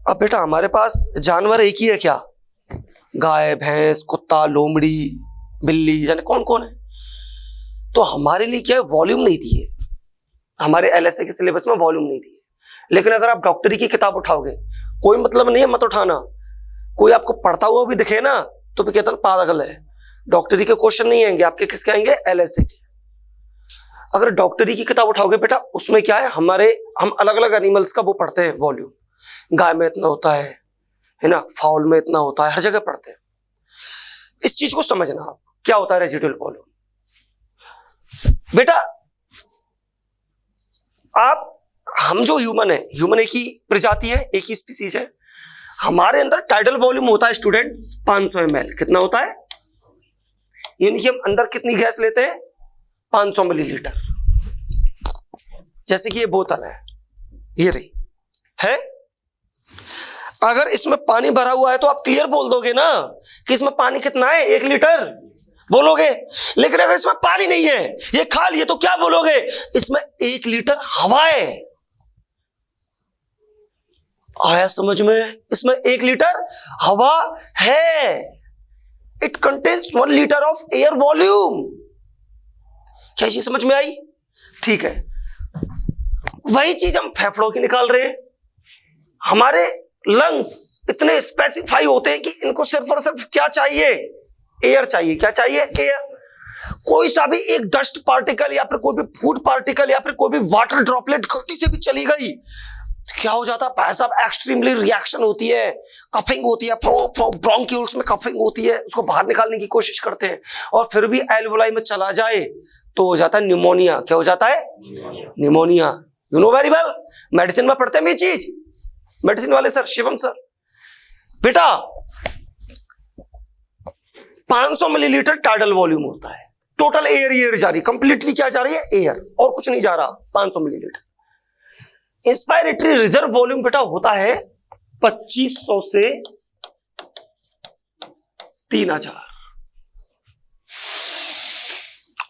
अब बेटा हमारे पास जानवर एक ही है क्या? गाय, भैंस, कुत्ता, लोमड़ी, बिल्ली, यानी कौन कौन है? तो हमारे लिए क्या है, वॉल्यूम नहीं दिए, हमारे एलएसए के सिलेबस में वॉल्यूम नहीं दिए। लेकिन अगर आप डॉक्टरी की किताब उठाओगे, कोई मतलब नहीं है मत उठाना, कोई आपको पढ़ता हुआ भी दिखे ना तो भी कहता पागल है। डॉक्टरी के क्वेश्चन नहीं आएंगे आपके, किसके आएंगे? एलएसए के। अगर डॉक्टरी की किताब उठाओगे बेटा, उसमें क्या है, हम अलग अलग एनिमल्स का वो पढ़ते हैं वॉल्यूम। गाय में इतना होता है ना, फाउल में इतना होता है, हर जगह पढ़ते हैं। इस चीज को समझना आप, क्या होता है रेजिडुअल वॉल्यूम। बेटा हम जो ह्यूमन है, ह्यूमन एक ही प्रजाति है, एक ही स्पीसीज है। हमारे अंदर टाइडल वॉल्यूम होता है स्टूडेंट 500 ml। कितना होता है? यानी कि हम अंदर कितनी गैस लेते हैं? 500 मिलीलीटर। जैसे कि ये बोतल है, ये रही है। अगर इसमें पानी भरा हुआ है तो आप क्लियर बोल दोगे ना कि इसमें पानी कितना है, 1 लीटर बोलोगे। लेकिन अगर इसमें पानी नहीं है, ये खाली है, तो क्या बोलोगे? इसमें 1 लीटर हवा है। आया समझ में? इसमें 1 लीटर हवा है। It contains 1 litre of air volume. क्या चीज समझ में आई? ठीक है। वही चीज हम फेफड़ों की निकाल रहे हैं। हमारे लंग्स इतने स्पेसिफाई होते हैं कि इनको सिर्फ और सिर्फ क्या चाहिए? एयर चाहिए। क्या चाहिए? एयर। कोई सा भी एक डस्ट पार्टिकल या फिर कोई भी फूड पार्टिकल या फिर कोई भी वाटर ड्रॉपलेट गलती से भी चली गई, क्या हो जाता है भाई साहब? एक्सट्रीमली रिएक्शन होती है, कफिंग होती है, ब्रोंक्यूल्स में कफिंग होती है, उसको बाहर निकालने की कोशिश करते हैं। और फिर भी एल्वोलाई में चला जाए तो हो जाता है निमोनिया। क्या हो जाता है? Pneumonia. You know very well, medicine में पढ़ते हैं ये चीज, मेडिसिन वाले सर, शिवम सर। बेटा 500 मिलीलीटर टाइडल वॉल्यूम होता है। टोटल एयर जा रही, कंप्लीटली क्या जा रही है? एयर, और कुछ नहीं जा रहा। 500 मिलीलीटर। इंस्पायरेटरी रिजर्व वॉल्यूम बेटा होता है 2500 से 3000।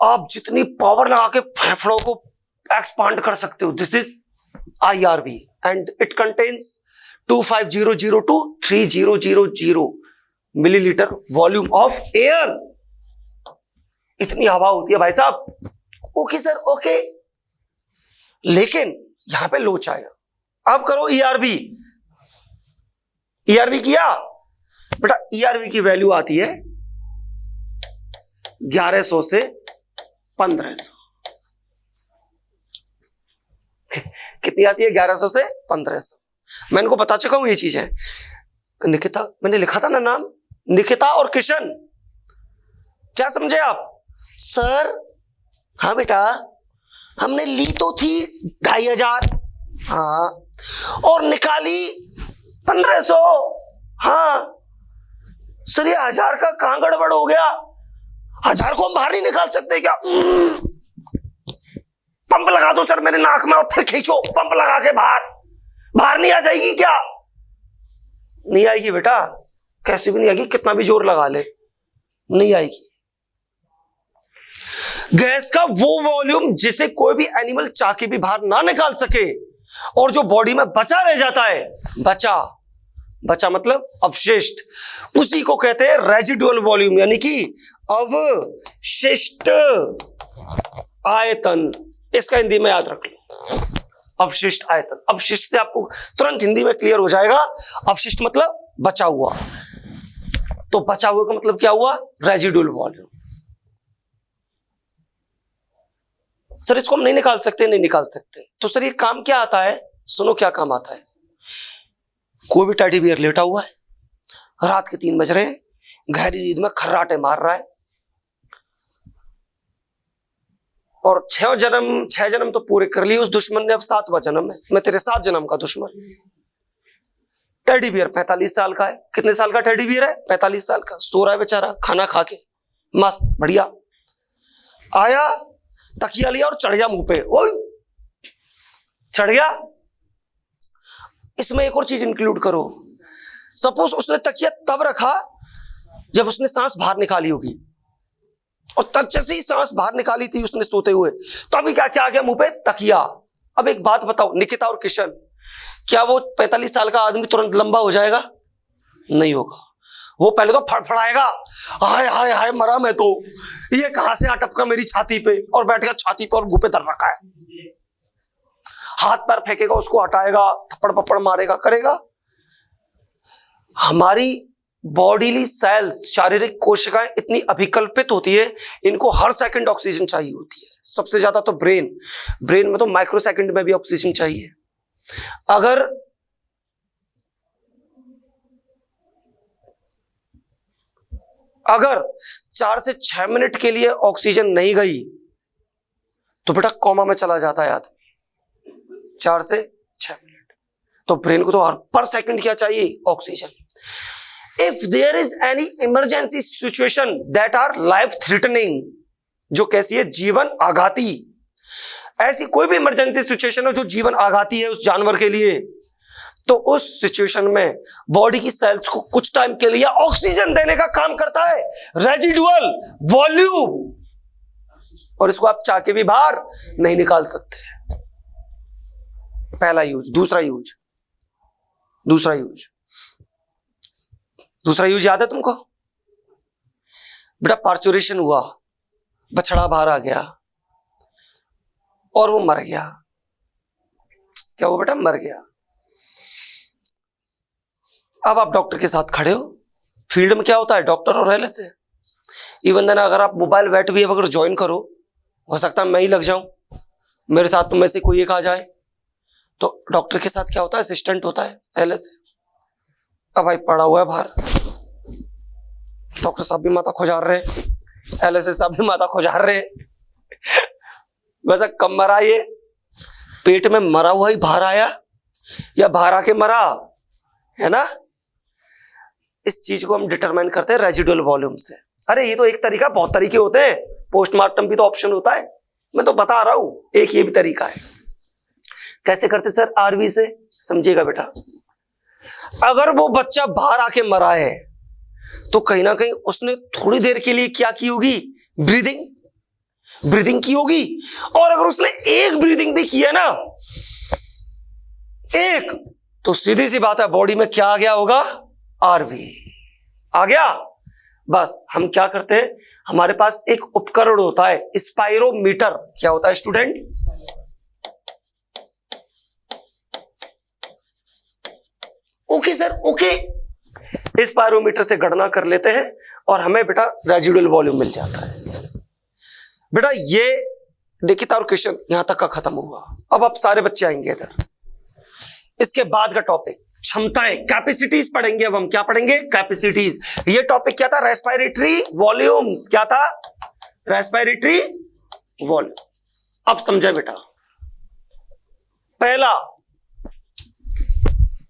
आप जितनी पावर लगा के फेफड़ों को एक्सपांड कर सकते हो। This is IRV and it contains 25000 to 3000 millilitre volume of air. इतनी हवा होती है भाई साहब। Okay sir, okay. लेकिन यहां पे लोच आएगा। अब करो ERV। ERV किया बेटा, ERV की वैल्यू आती है 1100 से 1500। कितनी आती है? 1100 से 1500। मैं इनको बता चुका हूं ये चीजें। निकिता, मैंने लिखा था ना नाम, निकिता और किशन। क्या समझे आप? सर हाँ बेटा, हमने ली तो थी 2500, हाँ, और निकाली 1500। हाँ सर, ये 1000 का कहां गड़बड़ हो गया? 1000 को हम बाहर नहीं निकाल सकते क्या? पंप लगा दो सर मेरे नाक में और फिर खींचो, पंप लगा के बाहर नहीं आ जाएगी क्या? नहीं आएगी बेटा, कैसे भी नहीं आएगी, कितना भी जोर लगा ले नहीं आएगी। गैस का वो वॉल्यूम जिसे कोई भी एनिमल चाह के भी बाहर ना निकाल सके और जो बॉडी में बचा रह जाता है, बचा मतलब अवशिष्ट, उसी को कहते हैं रेजिडुअल वॉल्यूम, यानी कि अवशिष्ट आयतन। इसका हिंदी में याद रख लो, अवशिष्ट आयतन। अवशिष्ट से आपको तुरंत हिंदी में क्लियर हो जाएगा। अवशिष्ट मतलब बचा हुआ, तो बचा हुआ का मतलब क्या हुआ? Residual volume. सर इसको हम नहीं निकाल सकते। तो सर ये काम क्या आता है? सुनो क्या काम आता है। कोई भी टेडी बियर लेटा हुआ है, रात के 3 बज रहे हैं, गहरी नींद में खर्राटे मार रहा है, और 6 जन्म तो पूरे कर लिए उस दुश्मन ने, अब 7वां जन्म है। मैं तेरे 7 जन्म का दुश्मन। टेडी बियर 45 साल का है। कितने साल का टेडी बियर है? 45 साल का। सो रहा है बेचारा, खाना खा के मस्त बढ़िया। आया, तकिया लिया और चढ़ गया मुंह पे। ओए चढ़ गया। इसमें एक और चीज इंक्लूड करो। सपोज उसने तकिया तब रखा जब उसने सांस बाहर निकाली होगी, और तब जैसे ही सांस बाहर निकाली थी उसने सोते हुए, तो अभी क्या क्या आ गया मुंह पे? तकिया। अब एक बात बताओ निकिता और किशन, क्या वो 45 साल का आदमी तुरंत लंबा हो जाएगा? नहीं होगा। वो पहले तो फड़फड़ाएगा, हाय हाय हाय मरा मैं तो, ये कहां से आ टपका मेरी छाती पे, और बैठ गया छाती पे और मुंह पे दर रखा है, हाथ पैर फेंकेगा, उसको हटाएगा, थप्पड़ पप्पड़ मारेगा, करेगा। हमारी बॉडीली सेल्स, शारीरिक कोशिकाएं इतनी अभिकल्पित होती है, इनको हर सेकंड ऑक्सीजन चाहिए होती है। सबसे ज्यादा तो ब्रेन में तो माइक्रो सेकंड में भी ऑक्सीजन चाहिए। अगर 4 से 6 मिनट के लिए ऑक्सीजन नहीं गई तो बेटा कोमा में चला जाता है आदमी। 4 से 6 मिनट। तो ब्रेन को तो हर पर सेकंड क्या चाहिए? Oxygen. If there is any emergency situation that are life threatening, जो कैसी है? जीवन आघाती। ऐसी कोई भी इमरजेंसी सिचुएशन हो जो जीवन आघाती है उस जानवर के लिए, तो उस सिचुएशन में बॉडी की सेल्स को कुछ टाइम के लिए ऑक्सीजन देने का काम करता है रेजिडुअल वॉल्यूम, और इसको आप चाह के भी बाहर नहीं निकाल सकते। पहला यूज। दूसरा यूज याद है तुमको? बेटा पार्चुरेशन हुआ, बछड़ा बाहर आ गया और वो मर गया। क्या हुआ बेटा? मर गया। अब आप डॉक्टर के साथ खड़े हो। फील्ड में क्या होता है? डॉक्टर और एलएसए। इवन देन अगर आप मोबाइल वेट भी अगर ज्वाइन करो, हो सकता है मैं ही लग जाऊं, मेरे साथ तुम में से कोई एक आ जाए। तो डॉक्टर के साथ क्या होता है? असिस्टेंट होता है, एलएसए। अब भाई पड़ा हुआ है बाहर, डॉक्टर साहब भी माथा खुजार रहे, एलएसए साहब भी माथा खुजार रहे। वैसा कब मरा? ये पेट में मरा हुआ ही बाहर आया या बाहर आके मरा, है ना? इस चीज को हम डिटरमाइन करते हैं रेजिडुअल वॉल्यूम से। अरे ये तो एक तरीका, बहुत तरीके होते हैं। पोस्टमार्टम भी तो ऑप्शन होता है, मैं तो बता रहा हूं, एक ये भी तरीका है। कैसे करते सर? आरवी से। समझिएगा बेटा, अगर वो बच्चा बाहर आके मरा है तो कहीं ना कहीं उसने थोड़ी देर के लिए क्या की होगी? ब्रीदिंग की होगी। और अगर उसने एक ब्रीदिंग भी किया ना, एक, तो सीधी सी बात है बॉडी में क्या आ गया होगा? आरवी आ गया। बस हम क्या करते हैं, हमारे पास एक उपकरण होता है स्पाइरोमीटर। क्या होता है students? Okay sir, okay. Spirometer से गणना कर लेते हैं और हमें बेटा रेजिडुअल वॉल्यूम मिल जाता है। बेटा ये निकिता और किशन यहां तक का खत्म हुआ। अब आप सारे बच्चे आएंगे इधर। इसके बाद का टॉपिक क्षमताएं, कैपेसिटीज पढ़ेंगे। अब हम क्या पढ़ेंगे? कैपेसिटीज। ये टॉपिक क्या था? Respiratory volumes. क्या था? Respiratory volume. अब समझे बेटा, पहला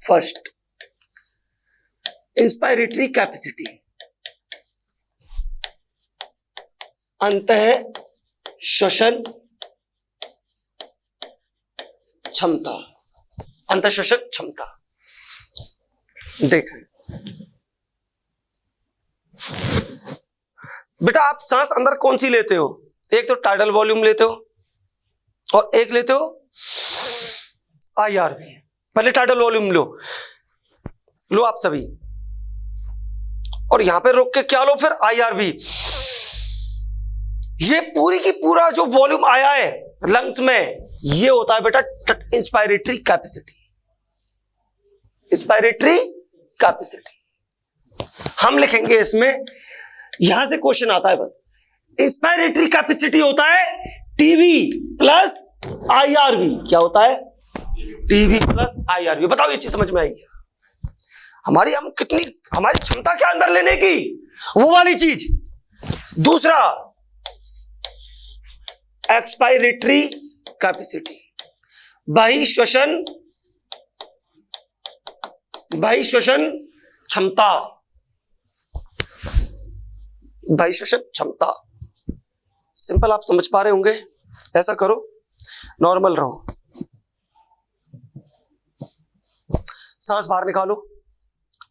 फर्स्ट इंस्पायरेटरी कैपेसिटी, अंतः श्वसन क्षमता। अंतः श्वसन क्षमता देखें बेटा, आप सांस अंदर कौन सी लेते हो? एक तो टाइडल वॉल्यूम लेते हो और एक लेते हो आईआरवी। पहले टाइडल वॉल्यूम लो आप सभी, और यहां पे रोक के क्या लो? फिर आईआरवी। ये पूरी की पूरा जो वॉल्यूम आया है लंग्स में, ये होता है बेटा इंस्पायरेटरी कैपेसिटी। इंस्पायरेटरी कैपेसिटी हम लिखेंगे इसमें, यहां से क्वेश्चन आता है बस। इंस्पायरेटरी कैपेसिटी होता है टीवी प्लस आईआरवी। क्या होता है? TV plus IRV. बताओ ये चीज समझ में आई? हमारी क्षमता क्या अंदर लेने की, वो वाली चीज। दूसरा एक्सपायरेटरी कैपेसिटी, बाह्य श्वसन क्षमता। बाह्य श्वसन क्षमता सिंपल, आप समझ पा रहे होंगे। ऐसा करो, नॉर्मल रहो, सांस बाहर निकालो।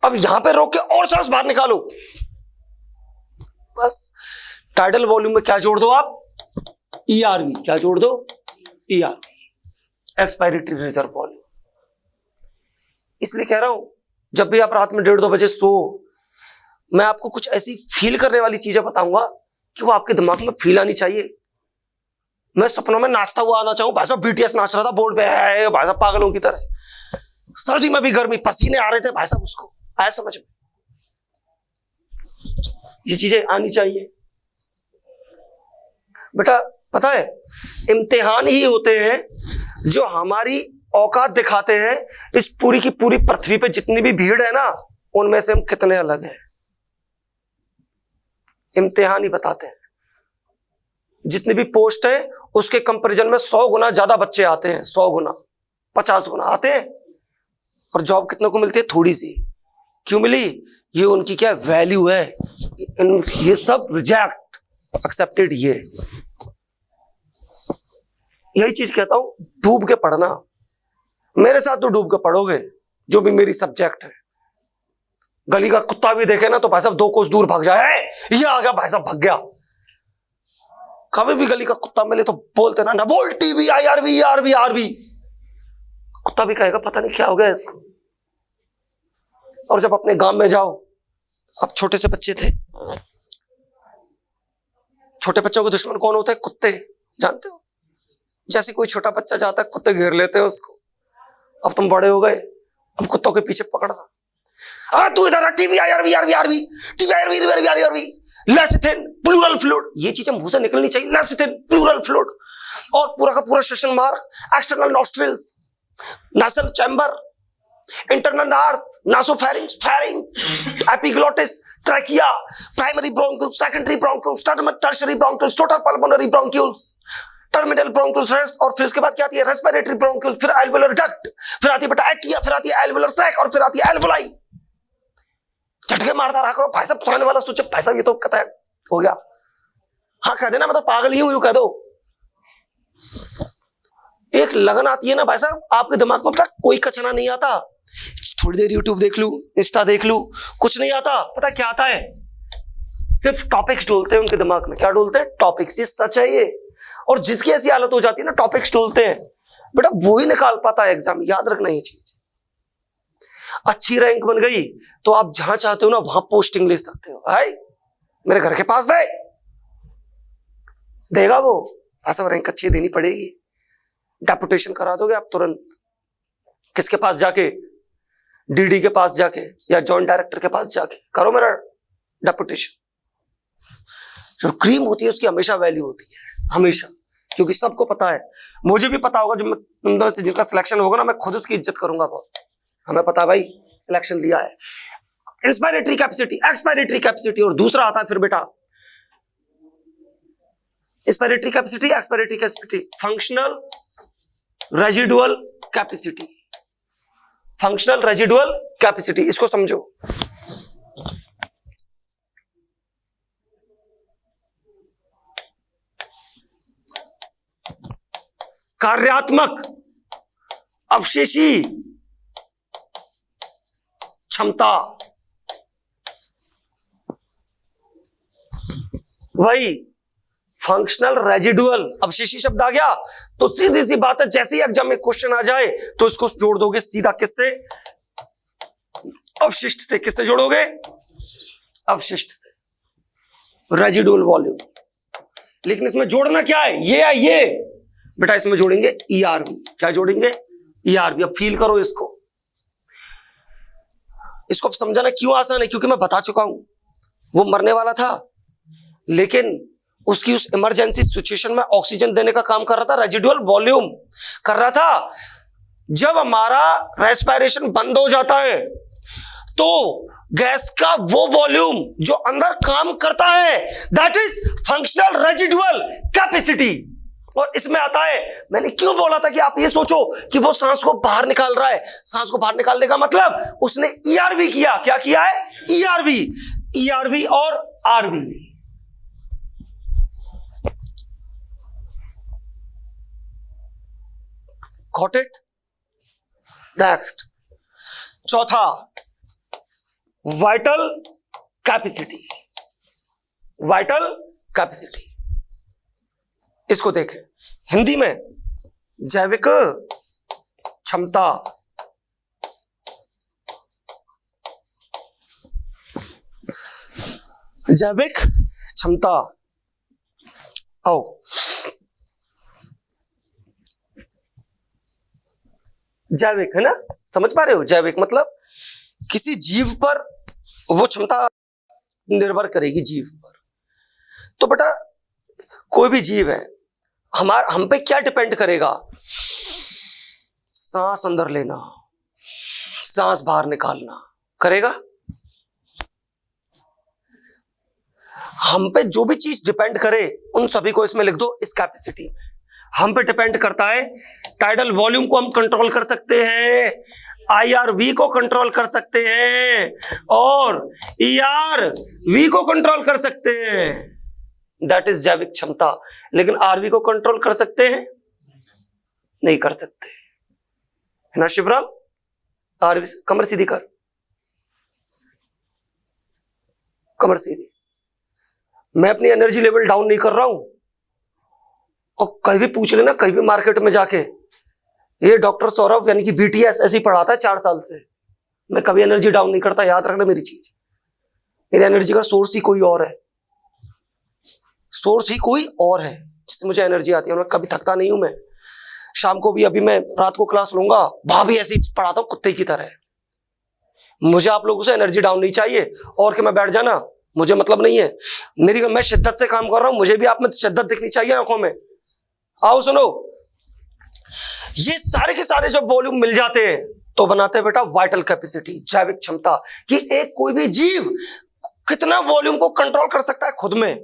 अब यहां पे रोक के और सांस बाहर निकालो। बस टाइडल वॉल्यूम में क्या जोड़ दो आप? ERV। क्या जोड़ दो? ERV, expiratory reserve volume. इसलिए कह रहा हूं जब भी आप रात में 1:30-2 बजे सो, मैं आपको कुछ ऐसी फील करने वाली चीजें बताऊंगा कि वो आपके दिमाग में फील आनी चाहिए। मैं सपनों में नाचता हुआ आना चाहूं, भाई साहब BTS नाच रहा था बोर्ड पे, है भाई साहब पागलों की तरह, सर्दी में भी गर्मी, पसीने आ रहे थे भाई साहब, उसको आया समझ में? ये चीजें आनी चाहिए बेटा। पता है इम्तिहान ही होते हैं जो हमारी औकात दिखाते हैं, इस पूरी की पूरी पृथ्वी पे जितनी भी भीड़ है ना, उनमें से हम कितने अलग हैं। इम्तिहान ही बताते हैं। जितनी भी पोस्ट है उसके कंपैरिजन में 100 गुना ज्यादा बच्चे आते हैं, 100 गुना 50 गुना आते हैं, और जॉब कितने को मिलती है? थोड़ी सी। क्यों मिली? ये उनकी क्या वैल्यू है, ये सब रिजेक्ट, एक्सेप्टेड। ये यही चीज कहता हूं, डूब के पढ़ना। मेरे साथ तो डूब के पढ़ोगे, जो भी मेरी सब्जेक्ट है। गली का कुत्ता भी देखे ना तो भाई साहब 2 कोस दूर भाग जाए, ये आ गया भाई साहब, भाग गया। कभी भी गली का कुत्ता मिले तो बोलते ना बोल टीवी IRV ERV RV, कुत्ता भी कहेगा पता नहीं क्या हो गया इसको। और जब अपने गांव में जाओ, अब छोटे से बच्चे थे, छोटे बच्चों के दुश्मन कौन होते हैं? कुत्ते, जानते हो? जैसे कोई छोटा बच्चा जाता है कुत्ते घेर लेते हैं उसको। अब तुम बड़े हो गए, अब कुत्तों के पीछे पकड़ना, तू इधर TV IRV ERV RV, TV IRV ERV RV, lecithin, pleural fluid, ये चीजें मुंह से निकलनी चाहिए। लेसिथिन, प्लूरल फ्लूइड, और पूरा का पूरा session mark, external nostrils, nasal chamber, internal nares, nasopharynx, pharynx, epiglottis, trachea, primary bronchioles, secondary bronchioles, tertiary bronchioles, total pulmonary bronchioles, terminal bronchioles, और फिर इसके बाद क्या आती है? रेस्पिरेटरी ब्रोंक्यूल्स, फिर एल्वेलर डक्ट, फिर आती है बेटा एट्रिया, फिर आती है एल्वेलर सैक, और फिर आती है एल्वोलाई। झटके मारता रहा करो भाई साहब, सामने वाला सोचे भाई साहब ये तो कता हो गया। हाँ कह देना मैं तो पागल ही हूं, यूं कह दो। एक लगन आती है ना भाई साहब आपके दिमाग में, पता कोई कचना नहीं आता। थोड़ी देर यूट्यूब देख लूं, इंस्टा देख लूं, कुछ नहीं आता। पता क्या आता है? सिर्फ टॉपिक्स डोलते हैं उनके दिमाग में। क्या डोलते हैं? टॉपिक्स। ये सच है ये। और जिसकी ऐसी हालत हो जाती है ना, टॉपिक्स डोलते हैं, बेटा वो ही निकाल पाता है एग्जाम। याद रखना ये चीज। अच्छी रैंक बन गई तो आप जहां चाहते हो ना वहां पोस्टिंग ले सकते हो। भाई मेरे घर के पास दे देगा वो, ऐसा रैंक अच्छी देनी पड़ेगी। डेपुटेशन करा दोगे आप तुरंत। किसके पास जाके? DD के पास जाके या जॉइंट डायरेक्टर के पास जाके करो मेरा डेपुटेशन। जो क्रीम होती है उसकी हमेशा वैल्यू होती है, हमेशा। क्योंकि सबको पता है, मुझे भी पता होगा, जब मैं से जिनका सिलेक्शन होगा ना, मैं खुद उसकी इज्जत करूंगा बहुत। हमें पता है भाई सिलेक्शन लिया है। इंस्पायरेटरी कैपेसिटी, एक्सपायरेटरी कैपेसिटी, और दूसरा आता है फिर बेटा inspiratory capacity, expiratory capacity, functional residual capacity. Functional residual capacity, इसको समझो। कार्यात्मक अवशेषी क्षमता, वही फंक्शनल रेजिडुअल। अवशेषी शब्द आ गया तो सीधी सी बात है, जैसे ही एग्जाम में क्वेश्चन आ जाए तो इसको जोड़ दोगे सीधा किससे? अवशिष्ट से। किससे जोड़ोगे? अवशिष्ट से, रेजिडुअल वॉल्यूम। लेकिन इसमें जोड़ना क्या है? ये है ये बेटा, इसमें जोड़ेंगे ERV। क्या जोड़ेंगे? ERV। अब फील करो इसको। इसको समझाना क्यों आसान है? क्योंकि मैं बता चुका हूं, वो मरने वाला था लेकिन उसकी उस इमरजेंसी सिचुएशन में ऑक्सीजन देने का काम कर रहा था, रेजिडुअल वॉल्यूम कर रहा था। जब हमारा रेस्पिरेशन बंद हो जाता है तो गैस का वो वॉल्यूम जो अंदर काम करता है, that is functional residual capacity. और इसमें आता है, मैंने क्यों बोला था कि आप ये सोचो कि वो सांस को बाहर निकाल रहा है। सांस को बाहर निकालने का मतलब उसने ERV किया। क्या किया है? ERV और RV। Got it? Next, चौथा वाइटल कैपेसिटी। Vital capacity. इसको देखें हिंदी में, जैविक क्षमता। जैविक क्षमता। आओ, जैविक है ना, समझ पा रहे हो? जैविक मतलब किसी जीव पर वो क्षमता निर्भर करेगी, जीव पर। तो बेटा कोई भी जीव है, हम पे क्या डिपेंड करेगा? सांस अंदर लेना, सांस बाहर निकालना करेगा। हम पे जो भी चीज डिपेंड करे उन सभी को इसमें लिख दो, इस कैपेसिटी में। हम पे डिपेंड करता है, टाइडल वॉल्यूम को हम कंट्रोल कर सकते हैं, IRV को कंट्रोल कर सकते हैं और ERV को कंट्रोल कर सकते हैं। दैट इज जैविक क्षमता। लेकिन RV को कंट्रोल कर सकते हैं? नहीं कर सकते, है ना शिवराम? RV, कमर सीधी कर, कमर सीधी। मैं अपनी एनर्जी लेवल डाउन नहीं कर रहा हूं। और कहीं भी पूछ लेना, कहीं भी मार्केट में जाके, ये डॉक्टर सौरभ यानी कि BTS ऐसे ही पढ़ाता है 4 साल से। मैं कभी एनर्जी डाउन नहीं करता, याद रखना मेरी चीज। मेरी एनर्जी का सोर्स ही कोई और है, सोर्स ही कोई और है जिससे मुझे एनर्जी आती है। मैं कभी थकता नहीं हूं। मैं शाम को भी, अभी मैं रात को क्लास लूंगा, वहां भी ऐसे ही पढ़ाता हूं कुत्ते की तरह। मुझे आप लोगों से एनर्जी डाउन नहीं चाहिए और कि मैं बैठ जाना, मुझे मतलब नहीं है। मैं शिद्दत से काम कर रहा हूं, मुझे भी आप में शिद्दत दिखनी चाहिए आंखों में। आओ सुनो, ये सारे के सारे जब वॉल्यूम मिल जाते हैं तो बनाते हैं बेटा वाइटल कैपेसिटी, जैविक क्षमता। कि एक कोई भी जीव कितना वॉल्यूम को कंट्रोल कर सकता है खुद में,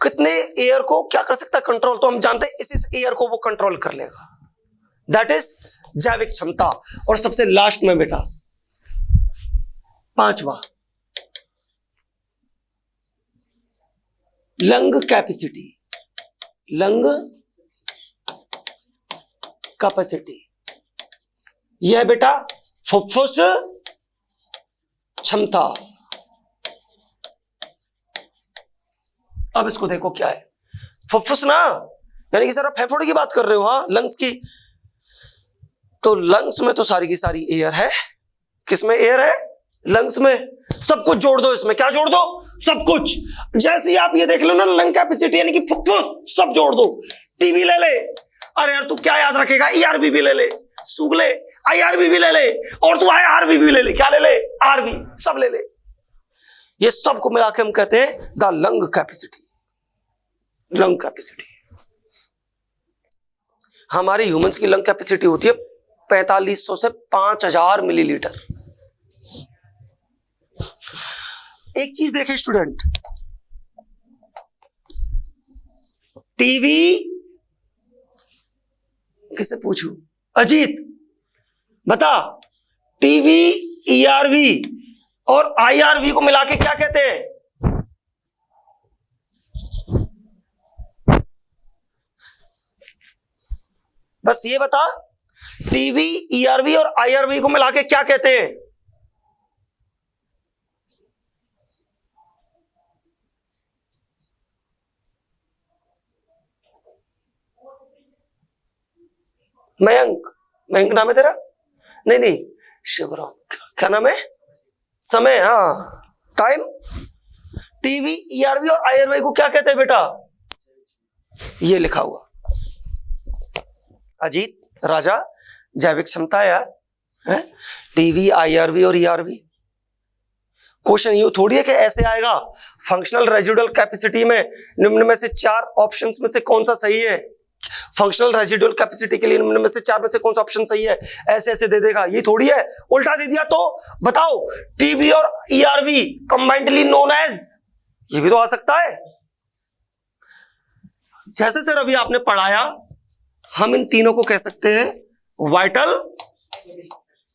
कितने एयर को क्या कर सकता है कंट्रोल, तो हम जानते हैं इस एयर को वो कंट्रोल कर लेगा। दैट इज जैविक क्षमता। और सबसे लास्ट में बेटा 5वां, लंग कैपेसिटी। लंग कैपेसिटी यह बेटा फुफ्फुस क्षमता। अब इसको देखो क्या है फुफ्फुस ना, यानी कि सर आप फेफड़े की बात कर रहे हो? हाँ, लंग्स की। तो लंग्स में तो सारी की सारी एयर है। किसमें एयर है? लंग्स में। सब कुछ जोड़ दो इसमें। क्या जोड़ दो? सब कुछ। जैसे ही आप ये देख लो ना, लंग कैपेसिटी यानी कि फुफ्फुस, सब जोड़ दो। टीबी ले ले, अरे यार तू क्या याद रखेगा? ERV भी ले ले, सूग ले, IRV भी ले ले, और तू IRV भी ले ले। क्या ले ले? RV, सब ले ले। ये सब को मिला के हम कहते हैं the lung capacity. Lung capacity. हमारे ह्यूमंस की लंग कैपेसिटी होती है 4500 से 5000 मिलीलीटर। एक चीज देखे स्टूडेंट, टीवी किसे पूछूं? अजीत बता, टीवी, ERV और IRV को मिला के क्या कहते हैं? बस ये बता, टीवी, ERV और IRV को मिला के क्या कहते हैं? मयंक, मयंक नाम है तेरा? नहीं, शिवराम। क्या नाम है? समय। हाँ, टाइम। टीवी, ERV और IRV को क्या कहते हैं बेटा? ये लिखा हुआ। अजीत राजा, जैविक क्षमता यार है, टीवी, IRV और ERV। क्वेश्चन यू थोड़ी है कि ऐसे आएगा, फंक्शनल रेजिडुअल कैपेसिटी में निम्न में से 4 ऑप्शंस में से कौन सा सही है? फंक्शनल रेजिडुअल कैपेसिटी के लिए निम्न में से 4 में से कौन सा ऑप्शन सही है? ऐसे ऐसे दे देगा। ये थोड़ी है, उल्टा दे दिया तो बताओ, टीवी और ERV कंबाइंडली नोन एज, ये भी तो आ सकता है। जैसे सर अभी आपने पढ़ाया, हम इन तीनों को कह सकते हैं वाइटल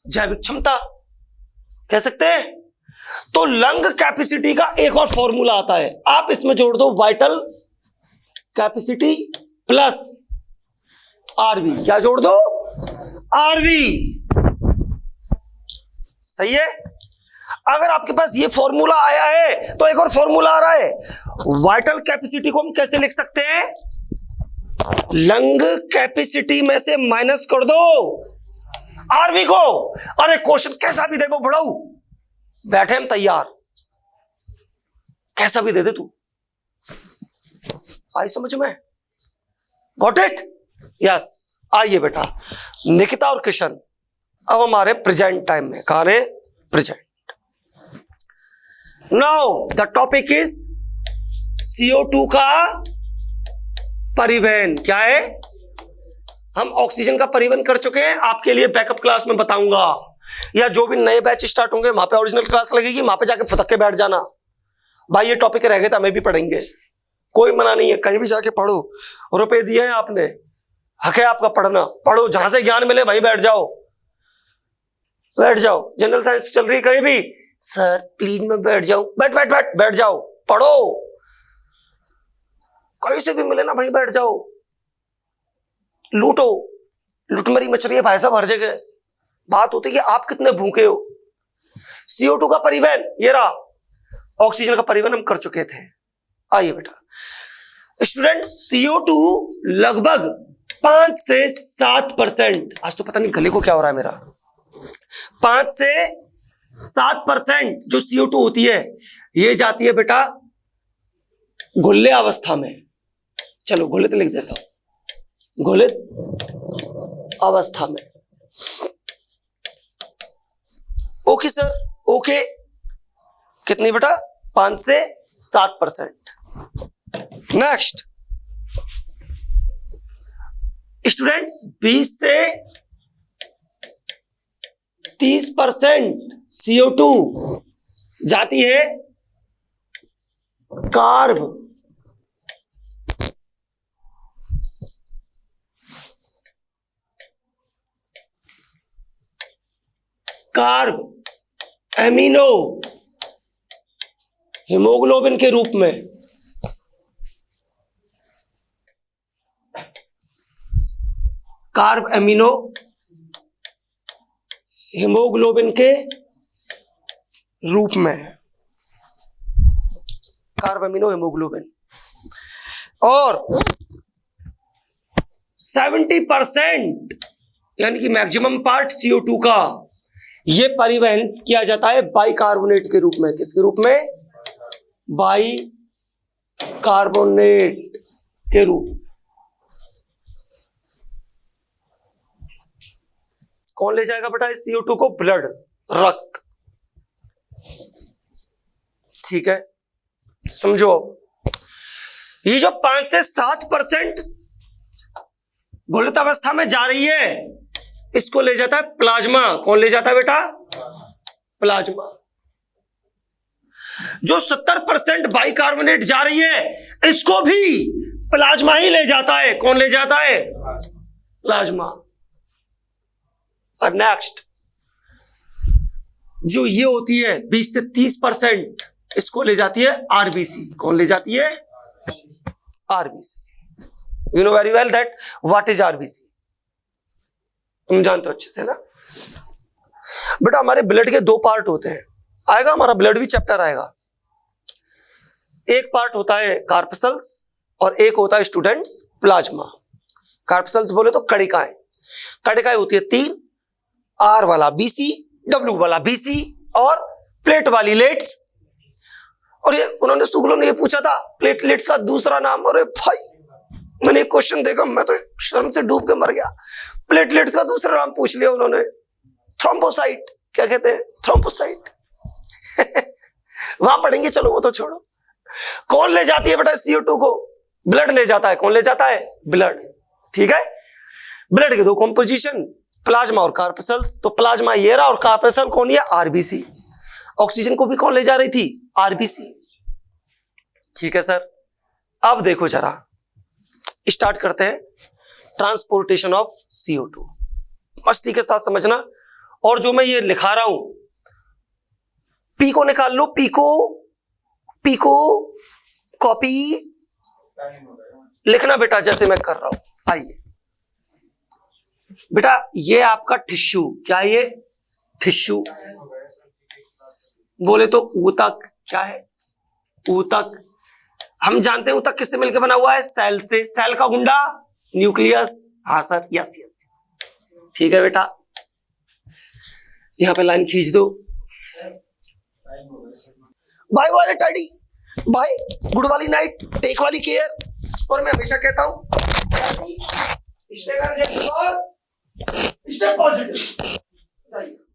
जैविक क्षमता, कह सकते हैं। तो लंग कैपेसिटी का एक और फॉर्मूला आता है, आप इसमें जोड़ दो वाइटल कैपेसिटी प्लस RV। क्या जोड़ दो? RV। सही है। अगर आपके पास ये फॉर्मूला आया है तो एक और फॉर्मूला आ रहा है। वाइटल कैपेसिटी को हम कैसे लिख सकते हैं? लंग कैपेसिटी में से माइनस कर दो आरवी को। अरे क्वेश्चन कैसा भी दे वो बढ़ाऊ, बैठे हम तैयार, कैसा भी दे दे तू। आई समझ में? Got it? यस। आइए बेटा, निकिता और किशन अब हमारे प्रेजेंट टाइम में, कहा रहे present. Now the topic is CO2 का परिवहन। क्या है? हम ऑक्सीजन का परिवहन कर चुके हैं, आपके लिए बैकअप क्लास में बताऊंगा, या जो भी नए बैच स्टार्ट होंगे वहां पे ओरिजिनल क्लास लगेगी, वहां पे जाके फुटक के बैठ जाना। भाई ये टॉपिक रह गए तो हमें भी पढ़ेंगे, कोई मना नहीं है, कहीं भी जाके पढ़ो, रुपए दिए हैं आपने, हक है आपका पढ़ना, पढ़ो, जहां से ज्ञान मिले भाई बैठ जाओ, बैठ जाओ। जनरल साइंस चल रही है कहीं भी, सर प्लीज मैं बैठ जाऊं, बैठ बैठ बैठ बैठ जाओ, पढ़ो, कहीं से भी मिले ना भाई बैठ जाओ, लूटो, लुटमरी मच रही है भाई साहब हर जगह। बात होती है कि आप कितने भूखे हो। CO2 का परिवहन ये रहा, ऑक्सीजन का परिवहन हम कर चुके थे। आइए बेटा स्टूडेंट, CO2 लगभग 5 से 7%, आज तो पता नहीं गले को क्या हो रहा है मेरा, 5 से 7% जो CO2 होती है ये जाती है बेटा घुल्ले अवस्था में। चलो घुलित लिख देता हूं, घुलित अवस्था में। Okay sir, okay. कितनी बेटा? 5 से 7%। नेक्स्ट स्टूडेंट्स, 20 से 30% CO2 जाती है कार्ब एमिनो हीमोग्लोबिन के रूप में। कार्ब एमिनो हीमोग्लोबिन के रूप में, कार्ब एमिनो हीमोग्लोबिन। और 70% यानी कि मैक्सिमम पार्ट CO2 का ये परिवहन किया जाता है बाइकार्बोनेट के रूप में। किसके रूप में? बाइकार्बोनेट के रूप। कौन ले जाएगा बेटा इस CO2 को? ब्लड, रक्त। ठीक है, समझो। ये जो 5 से 7% घुलित अवस्था में जा रही है इसको ले जाता है प्लाज्मा। कौन ले जाता है बेटा? प्लाज्मा। जो 70% बाइकार्बोनेट जा रही है इसको भी प्लाज्मा ही ले जाता है। कौन ले जाता है? प्लाज्मा। और नेक्स्ट जो ये होती है 20 से 30%, इसको ले जाती है आरबीसी। कौन ले जाती है? RBC. You know very well that what is RBC, तुम जानते हो अच्छे से ना बेटा। हमारे ब्लड के 2 पार्ट होते हैं, आएगा हमारा ब्लड भी चैप्टर आएगा। एक पार्ट होता है कार्पसल्स और एक होता है स्टूडेंट्स प्लाज्मा। कार्पसल्स बोले तो कणिकाएं, कणिकाएं होती है 3, आर वाला BC, W वाला BC और प्लेट वाली लेट्स। और ये उन्होंने सुगलों ने ये पूछा था प्लेटलेट्स का दूसरा नाम। अरे भाई मैंने एक क्वेश्चन देखा, मैं तो शर्म से डूब के मर गया। प्लेटलेट्स का दूसरा नाम पूछ लिया उन्होंने, थ्रोम्बोसाइट। क्या कहते हैं? थ्रोम्बोसाइट। वहां पढ़ेंगे, चलो वो तो छोड़ो। कौन ले जाती है बेटा CO2 को? ब्लड ले जाता है। कौन ले जाता है? ब्लड। ठीक है, ब्लड के 2 कॉम्पोजिशन, प्लाज्मा और कार्पसल्स। तो प्लाज्मा ये रहा और कार्पसल कौन है? RBC। ऑक्सीजन को भी कौन ले जा रही थी? RBC। ठीक है सर, अब देखो जरा स्टार्ट करते हैं ट्रांसपोर्टेशन ऑफ CO2। मस्ती के साथ समझना। और जो मैं ये लिखा रहा हूं पी को निकाल लो, पी को कॉपी लिखना बेटा जैसे मैं कर रहा हूं। आइए बेटा, ये आपका टिश्यू। क्या ये? टिश्यू। बोले तो ऊतक क्या है? ऊतक। हम जानते हैं ऊतक किससे मिलकर बना हुआ है? सेल से। सेल का गुंडा न्यूक्लियस। हाँ सर, यस यस, ठीक है बेटा। यहां पे लाइन खींच दो। भाई वाले टैडी, भाई गुड वाली नाइट, टेक वाली केयर। और मैं हमेशा कहता हूं स्टे पॉजिटिव।